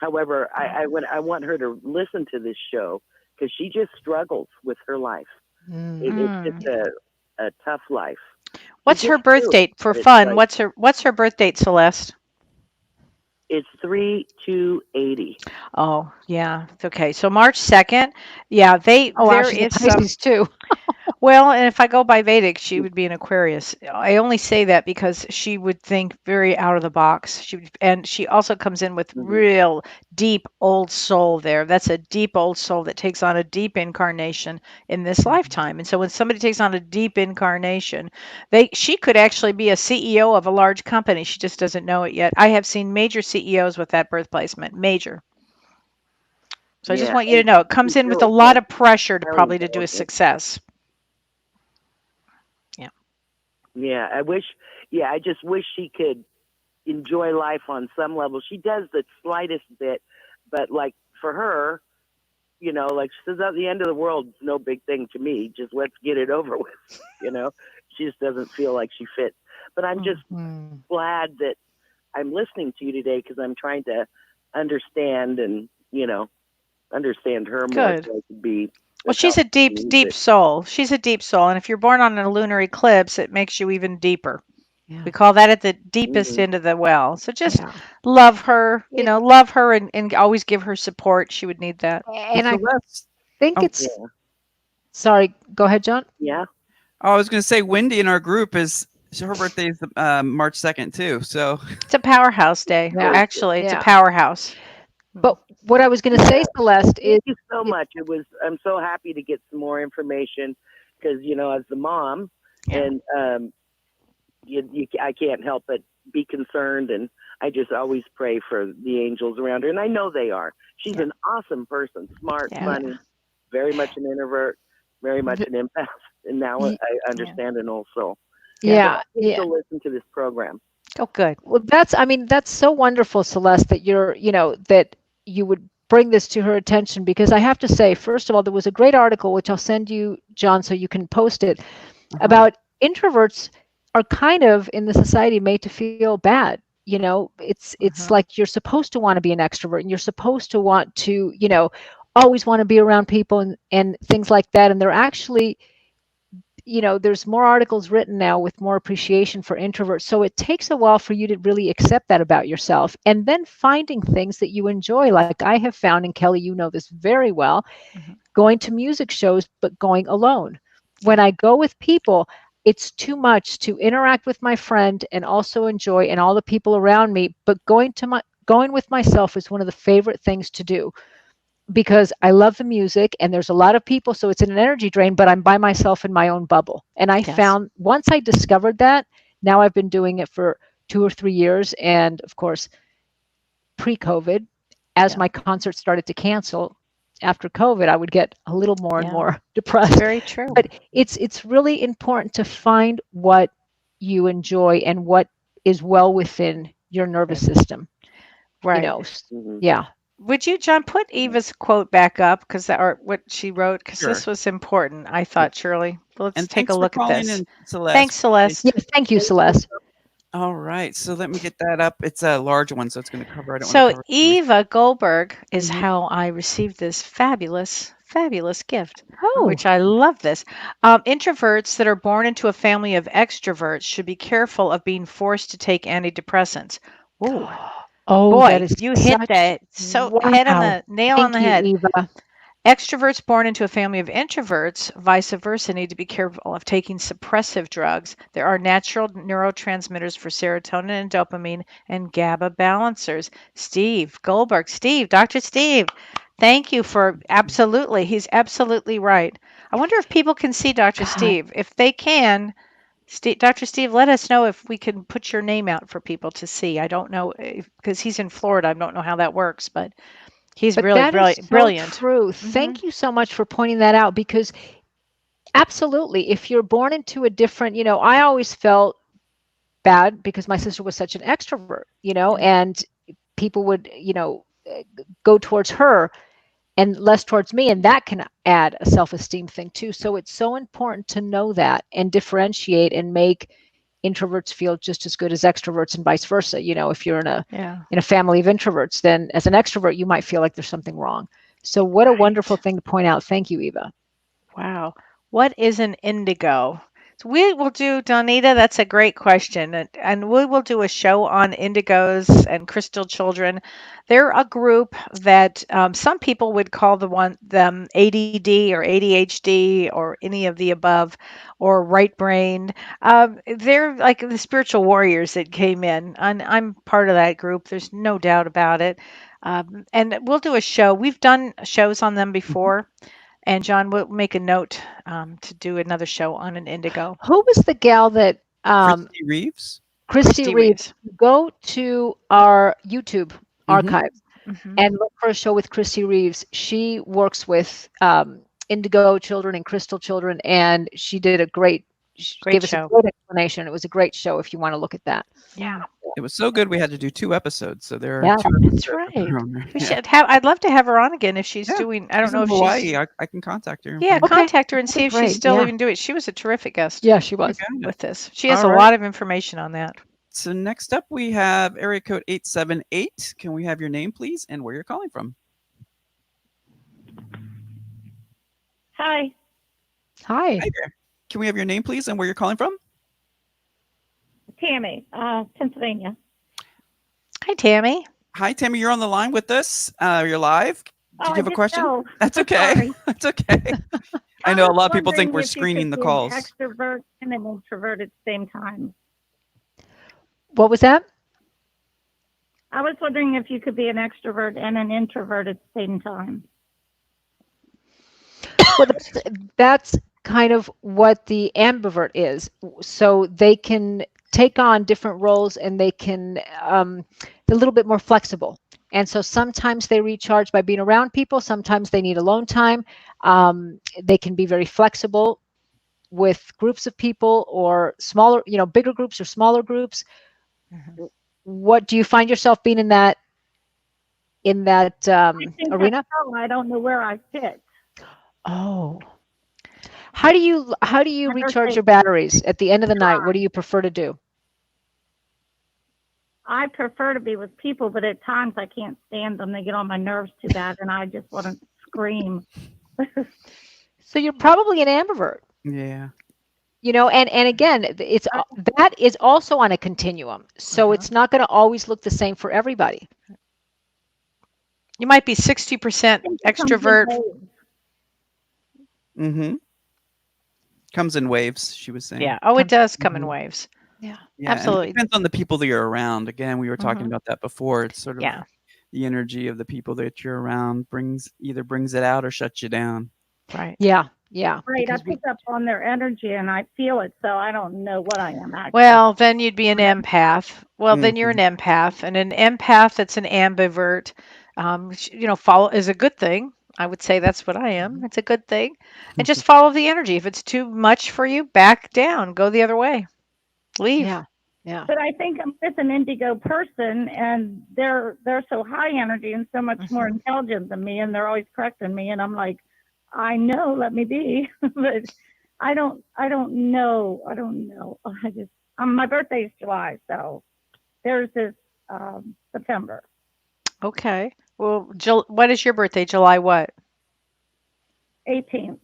However, I want her to listen to this show because she just struggles with her life. It's just a tough life. What's her birth date for fun? What's her birth date, Celeste? It's 3/2/80. Oh, yeah. Okay. So March 2nd. Yeah, there is some too. Well, and if I go by Vedic, she would be an Aquarius. I only say that because she would think very out of the box. And she also comes in with real deep old soul there. That's a deep old soul that takes on a deep incarnation in this lifetime. And so when somebody takes on a deep incarnation, she could actually be a CEO of a large company. She just doesn't know it yet. I have seen major CEOs with that birth placement, major. So I just want you to know it comes in with a lot of pressure to do a success. Yeah, I just wish she could enjoy life on some level. She does the slightest bit, but like for her, like she says, at the end of the world, it's no big thing to me. Just let's get it over with. She just doesn't feel like she fits. But I'm just glad that I'm listening to you today because I'm trying to understand and, understand her more. Good. So I could be. Well, she's a deep soul. She's a deep soul. And if you're born on a lunar eclipse, it makes you even deeper. Yeah. We call that at the deepest end of the well. So just love her, love her and always give her support. She would need that. And I think sorry, go ahead, John. Yeah. Oh, I was going to say Wendy in our group her birthday is March 2nd too. So it's a powerhouse day. Yeah. Actually, it's a powerhouse. But what I was going to say, Celeste, is thank you so much. I'm so happy to get some more information because as the mom, and I can't help but be concerned, and I just always pray for the angels around her, and I know they are. She's an awesome person, smart, funny, very much an introvert, very much an empath, and now I understand an old soul. Yeah, to listen to this program. Oh, good. Well, that's so wonderful, Celeste, that that you would bring this to her attention, because I have to say, first of all, there was a great article, which I'll send you, John, so you can post it, about introverts are kind of in the society made to feel bad. It's like you're supposed to want to be an extrovert and you're supposed to want to, always want to be around people and things like that. And they're actually, there's more articles written now with more appreciation for introverts. So it takes a while for you to really accept that about yourself, and then finding things that you enjoy. Like I have found, and Kelly, you know this very well, going to music shows, but going alone. When I go with people, it's too much to interact with my friend and also enjoy and all the people around me. But going with myself is one of the favorite things to do, because I love the music and there's a lot of people, so it's an energy drain, but I'm by myself in my own bubble. And I found, once I discovered that, now I've been doing it for 2 or 3 years. And of course, pre-COVID, as my concerts started to cancel after COVID, I would get a little more and more depressed. Very true. But it's really important to find what you enjoy and what is well within your nervous system. Right. Yeah. Would you, John, put Eva's quote back up, or what she wrote, because this was important, I thought, Shirley. Well, let's take a look at this. Thanks, Celeste. Yeah, thank you, Celeste. All right, so let me get that up. It's a large one, so it's going to cover. Eva Goldberg is how I received this fabulous gift, which I love this. Introverts that are born into a family of extroverts should be careful of being forced to take antidepressants. Oh, boy, you hit that head on the nail on the head. Eva. Extroverts born into a family of introverts, vice versa, need to be careful of taking suppressive drugs. There are natural neurotransmitters for serotonin and dopamine and GABA balancers. Steve Goldberg, Dr. Steve, thank you for absolutely. He's absolutely right. I wonder if people can see Dr. God. Steve. If they can, Dr. Steve, let us know if we can put your name out for people to see. I don't know because he's in Florida. I don't know how that works, but he's But really that is so brilliant. true. Thank you so much for pointing that out, because absolutely, if you're born into a different, I always felt bad because my sister was such an extrovert, and people would, go towards her and less towards me, and that can add a self-esteem thing too. So it's so important to know that and differentiate and make introverts feel just as good as extroverts and vice versa. If you're in a family of introverts, then as an extrovert you might feel like there's something wrong. So what a wonderful thing to point out. Thank you, Eva. Wow. What is an indigo? So we will do, Donita, that's a great question. And we will do a show on indigos and crystal children. They're a group that some people would call them ADD or ADHD or any of the above, or right-brained. They're like the spiritual warriors that came in, and I'm part of that group. There's no doubt about it. And we'll do a show. We've done shows on them before. And John, we'll make a note to do another show on an indigo. Who was the gal that Christy Reeves. Christy Reeves. Go to our YouTube archive and look for a show with Christy Reeves. She works with indigo children and crystal children, and she did a great gave us a great explanation. It was a great show if you want to look at that. Yeah. It was so good we had to do 2 episodes. So there are 2 episodes. That's right. We should have. I'd love to have her on again if she's doing. I don't know if Hawaii. she's. I can contact her. Yeah, contact her and see if she's still even doing it. She was a terrific guest. Yeah, she was with this. She has a lot of information on that. So next up we have area code 878. Can we have your name, please, and where you're calling from? Hi. Hi. Hi there. Can we have your name, please, and where you're calling from? Tammy, Pennsylvania. Hi, Tammy. Hi, Tammy. You're on the line with us. You're live. Did you have a question? No. That's okay. That's okay. I know a lot of people think we're screening the calls. An extrovert and an introvert at the same time. What was that? I was wondering if you could be an extrovert and an introvert at the same time. Well, that's kind of what the ambivert is. So they can take on different roles, and they can they're a little bit more flexible. And so sometimes they recharge by being around people. Sometimes they need alone time. They can be very flexible with groups of people, or smaller, bigger groups or smaller groups. What do you find yourself being in that arena? I don't know where I fit. Oh. How do you recharge your batteries at the end of the night? What do you prefer to do? I prefer to be with people, but at times I can't stand them. They get on my nerves too bad, and I just want to scream. So you're probably an ambivert. Yeah. And again, that is also on a continuum. So it's not going to always look the same for everybody. You might be 60% extrovert. Comes in waves, she was saying. Yeah. Oh, it does come in waves. Yeah, absolutely. It depends on the people that you're around. Again, we were talking about that before. It's sort of the energy of the people that you're around either brings it out or shuts you down. Right. Yeah. Right. I pick up on their energy and I feel it, so I don't know what I am actually. Well, then you'd be an empath. Well, then you're an empath, and an empath that's an ambivert, follow is a good thing. I would say that's what I am. It's a good thing. And just follow the energy. If it's too much for you, back down, go the other way. Leave. Yeah. But I think I'm with an indigo person, and they're so high energy and so much more intelligent than me, and they're always correcting me, and I'm like, I know, let me be. But I don't know. My birthday is July, so theirs is September. Okay. Well, what is your birthday? July what? 18th.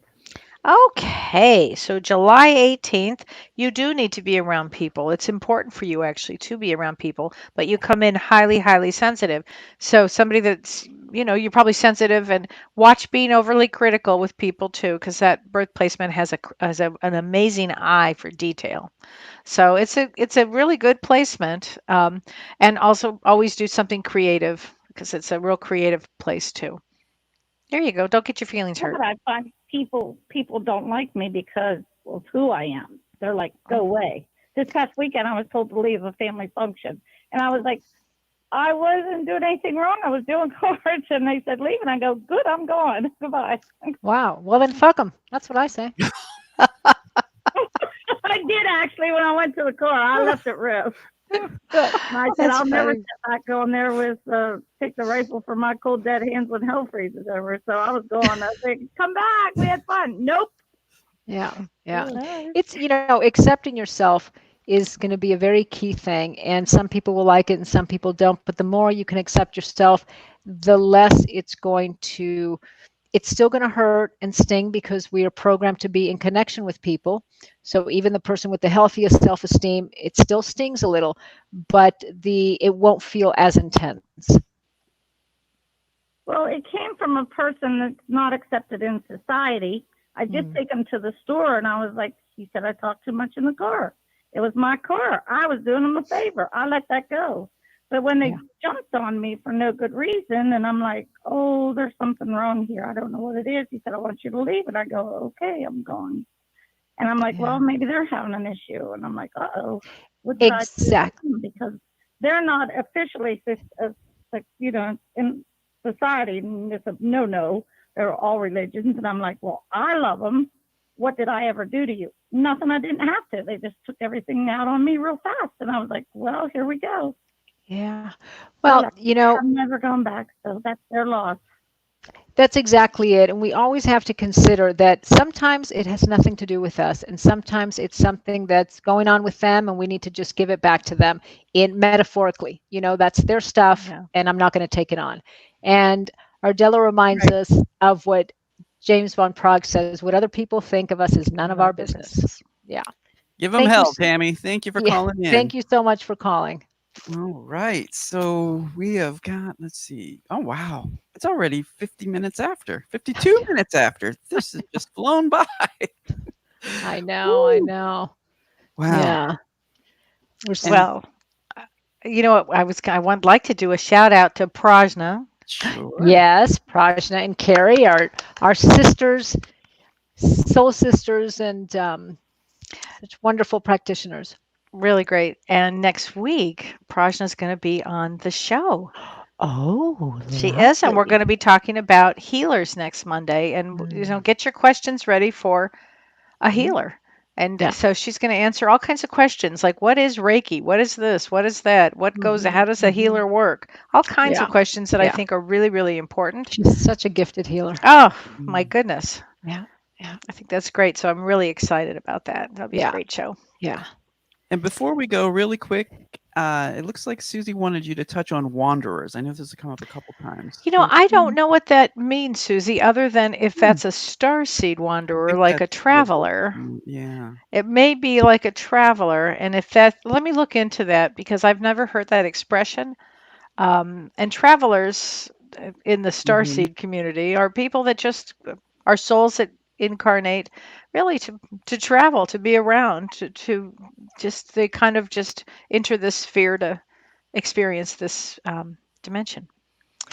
Okay, so July 18th, you do need to be around people. It's important for you actually to be around people, but you come in highly, highly sensitive. So somebody that's, you're probably sensitive, and watch being overly critical with people too, because that birth placement an amazing eye for detail. So it's a really good placement, and also always do something creative because it's a real creative place too. There you go. Don't get your feelings Yeah, hurt. but I find people don't like me because of who I am. They're like, go away. This past weekend, I was told to leave a family function, and I was like, I wasn't doing anything wrong. I was doing cards, and they said leave, and I go, good, I'm gone. Goodbye. Wow. Well, then fuck them. That's what I say. I did actually when I went to the car. I left it real. And I said, That's I'll never funny. sit back on there with take the rifle from my cold dead hands when hell freezes over. So I was going. I was like, come back. We had fun. Nope. Yeah. Yeah. Yeah. It's, accepting yourself is going to be a very key thing. And some people will like it and some people don't. But the more you can accept yourself, the less it's still going to hurt and sting because we are programmed to be in connection with people. So even the person with the healthiest self-esteem, it still stings a little, but it won't feel as intense. Well, it came from a person that's not accepted in society. I did take him to the store, and I was like, he said I talked too much in the car. It was my car. I was doing him a favor. I let that go. But when they jumped on me for no good reason, and I'm like, oh, there's something wrong here. I don't know what it is. He said, I want you to leave. And I go, okay, I'm going. And I'm like, well, maybe they're having an issue. And I'm like, uh-oh, what did I do to them? Because they're not officially, in society, and it's a no-no. They're all religions. And I'm like, well, I love them. What did I ever do to you? Nothing. I didn't have to. They just took everything out on me real fast. And I was like, well, here we go. Yeah. Well, I've never gone back, so that's their loss. That's exactly it. And we always have to consider that sometimes it has nothing to do with us, and sometimes it's something that's going on with them, and we need to just give it back to them metaphorically. That's their stuff, and I'm not going to take it on. And Ardella reminds us of what James von Prague says, what other people think of us is none of our business. Yeah. Give them hell, Tammy. Thank you for calling in. Thank you so much for calling. All right. So we have got, let's see. Oh, wow. It's already 52 minutes after. This has just flown by. I know. Wow. Yeah. Well, I would like to do a shout out to Prajna. Sure. Yes, Prajna and Carrie are our sisters, soul sisters, and such wonderful practitioners. Really great. And next week, Prajna's going to be on the show. Oh, she is, and we're going to be talking about healers next Monday. And get your questions ready for a healer. And so she's going to answer all kinds of questions like, what is Reiki? What is this? What is that? What goes? How does a healer work? All kinds of questions that I think are really, really important. She's such a gifted healer. Oh, my goodness. Yeah. I think that's great. So I'm really excited about that. That'll be a great show. Yeah. And before we go, really quick, it looks like Susie wanted you to touch on wanderers. I know this has come up a couple times. I don't know what that means, Susie, other than if that's a starseed wanderer, like a traveler. Yeah. It may be like a traveler. And let me look into that because I've never heard that expression. And travelers in the starseed community are people that just are souls that incarnate really to travel, to be around, to just they kind of just enter this sphere to experience this dimension.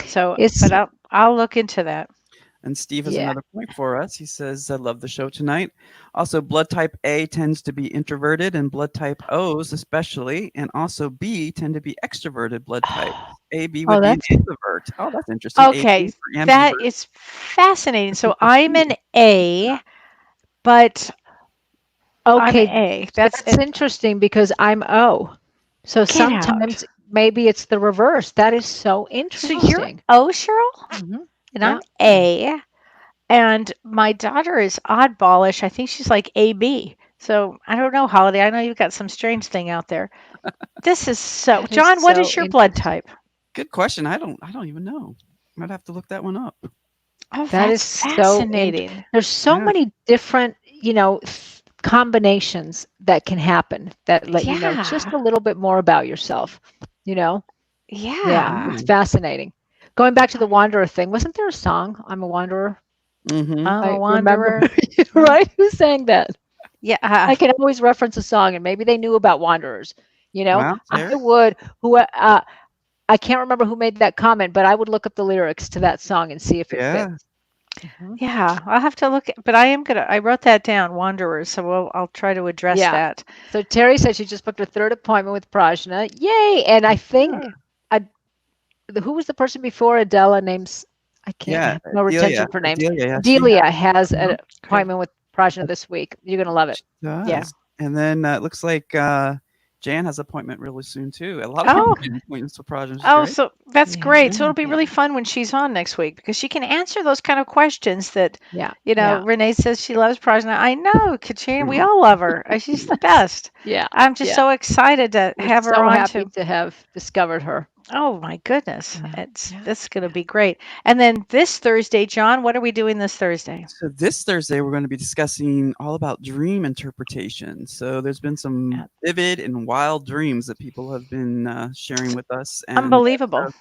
So, but I'll look into that. And Steve has another point for us. He says, I love the show tonight. Also, blood type A tends to be introverted, and blood type O's especially, and also B tend to be extroverted blood type. A, B would be an ambivert. Oh, that's interesting. Okay, that is fascinating. So I'm an A, but I'm A. That's interesting because I'm O. So sometimes maybe it's the reverse. That is so interesting. So you're O, Cheryl? And I'm A, and my daughter is oddballish. I think she's like AB. So I don't know, Holiday. I know you've got some strange thing out there. This is so. John, what is your blood type? Good question. I don't even know. Might have to look that one up. Oh, That that's is so fascinating. there's so Yeah. many different, combinations that can happen that let you know just Yeah. a little bit more about yourself, you know? Yeah, Yeah. it's fascinating. Going back to the wanderer thing, wasn't there a song, I'm a Wanderer? Mm-hmm. I'm a I remember, wanderer. right? Who sang that? Yeah. I can always reference a song, and maybe they knew about wanderers, you know? Wow, I Terry. would, I can't remember who made that comment, but I would look up the lyrics to that song and see if it Yeah. fits. Mhm. Yeah, I'll have to look but I wrote that down, wanderers, so I'll try to address Yeah. that. So Terry said she just booked her 3rd appointment with Prajna. Yay! And I think Yay. who was the person before Adela names? I Yeah. have no retention for names. Adelia, yeah, she Delia has Mhm. an appointment with Prajna this week. You're gonna love it. does. Yeah. And then it looks like Jan has an appointment really soon too. A lot of people Oh. getting appointments for projects. Oh, Great. so that's Yeah. great. So it'll be really Yeah. fun when she's on next week because she can answer those kind of questions that, Yeah. Yeah. Renee says she loves Prajna. I know, Katrina, we all love her. She's the best. Yeah. I'm just Yeah. so excited to We're have her so on happy to have discovered her. Oh my goodness. Yeah. This is going to be great. And then this Thursday, John, what are we doing this Thursday? So this Thursday, we're going to be discussing all about dream interpretation. So there's been some vivid and wild dreams that people have been sharing with us. And Unbelievable.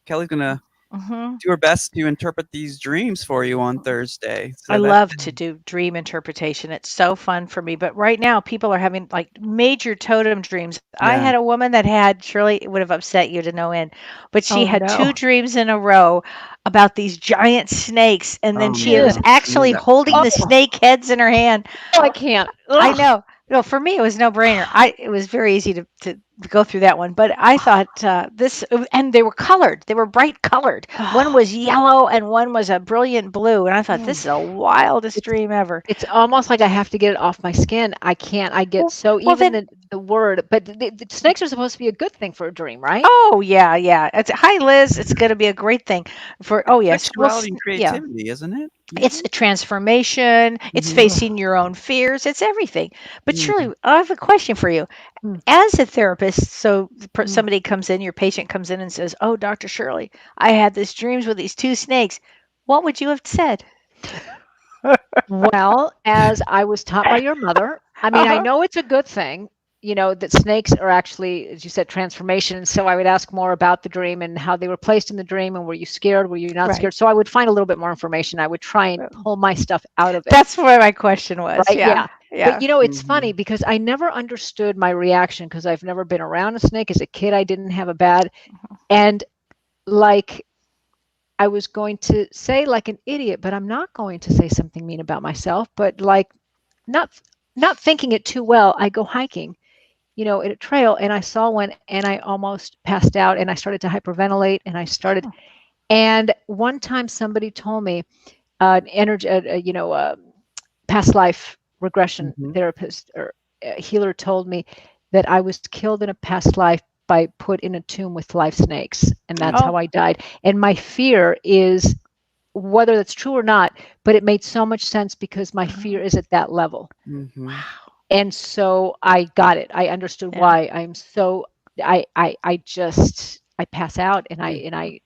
Kelly's going to Hmm. do her best to interpret these dreams for you on Thursday. So I that's love to do dream interpretation. It's so fun for me. But right now, people are having like major totem dreams. I Yeah. had a woman that had, Shirley, it would have upset you to no end, but she Oh, had no. 2 dreams in a row about these giant snakes. And then Oh, she man. was actually that- holding the snake heads in her hand. Oh, I can't. I Ugh. know. No, for me, it was no brainer. It was very easy to go through that one. But I thought and they were colored. They were bright colored. One was yellow and one was a brilliant blue. And I thought, this is the wildest dream ever. It's almost like I have to get it off my skin. I can't. I get then- the word. But the snakes are supposed to be a good thing for a dream, right? Oh, yeah, yeah. Hi, Liz. It's going to be a great thing for, yes. Sexuality and Yeah. creativity, isn't it? It's a transformation. It's Mhm. facing your own fears. It's everything. But Mhm. Shirley, I have a question for you. Mm. As a therapist, so somebody comes in, your patient comes in and says, "Oh, Dr. Shirley, I had these dreams with these 2 snakes." What would you have said? Well, as I was taught by your mother, I mean, I Uh-huh. know it's a good thing, that snakes are actually, as you said, transformation. And so I would ask more about the dream and how they were placed in the dream, and were you scared? Were you not Right. scared? So I would find a little bit more information. I would try and pull my stuff out of it. That's where my question was. Right, Yeah. Yeah. But it's funny because I never understood my reaction because I've never been around a snake. As a kid, I didn't have a bad. And like, I was going to say like an idiot, but I'm not going to say something mean about myself. But like, not thinking it too well, I go hiking, at a trail, and I saw one, and I almost passed out, and I started to hyperventilate, and I started. And one time, somebody told me, past life regression therapist or healer told me that I was killed in a past life by put in a tomb with live snakes, and that's how I died. And my fear is, whether that's true or not, but it made so much sense because my fear is at that level. Wow. And so I got it. I understood why I'm so. I pass out, and I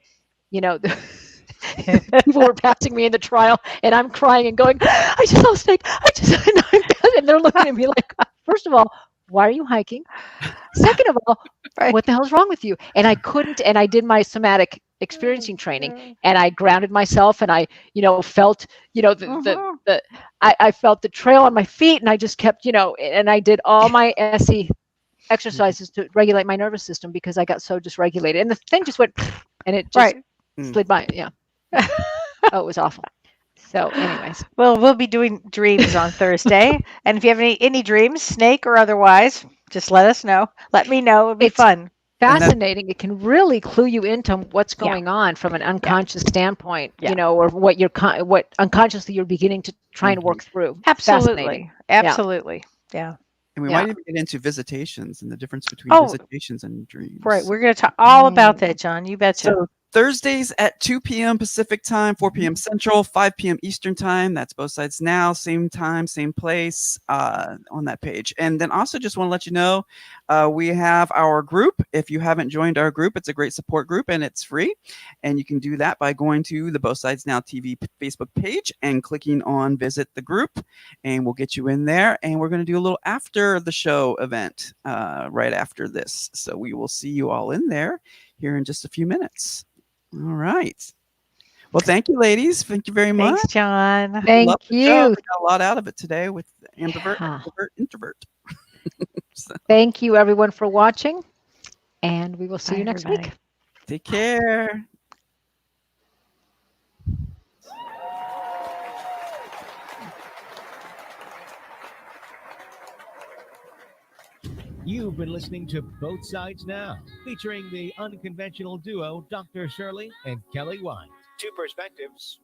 people were passing me in the trial, and I'm crying and going, I just saw a snake. And they're looking at me like, first of all, why are you hiking? Second of all, what the hell's wrong with you? And I couldn't, and I did my somatic experiencing training, and I grounded myself, and I, felt, I felt the trail on my feet, and I just kept, and I did all my SE exercises to regulate my nervous system because I got so dysregulated, and the thing just went, and it just slid by. Yeah. Oh, it was awful. So anyways. Well, we'll be doing dreams on Thursday. And if you have any dreams, snake or otherwise, just let us know. Let me know. It'll be fun. Fascinating. It can really clue you into what's going on from an unconscious standpoint, or what unconsciously you're beginning to try to work through. Absolutely. Absolutely. Yeah. And we might even get into visitations and the difference between visitations and dreams. Right. We're going to talk all about that, John. You betcha. So Thursdays at 2 p.m. Pacific time, 4 p.m. Central, 5 p.m. Eastern time. That's Both Sides Now, same time, same place on that page. And then also just want to let you know, we have our group. If you haven't joined our group, it's a great support group and it's free. And you can do that by going to the Both Sides Now TV Facebook page and clicking on visit the group, and we'll get you in there. And we're going to do a little after the show event right after this. So we will see you all in there here in just a few minutes. All right. Well, thank you, ladies. Thank you very much. Thanks, John. Thank Love the show. you. We got a lot out of it today with Ambivert, Yeah. Extrovert, Introvert. So, Thank you, everyone, for watching, and we will see Bye, you next everybody. week. take care. You've been listening to Both Sides Now, featuring the unconventional duo Dr. Shirley and Kelly White. Two perspectives,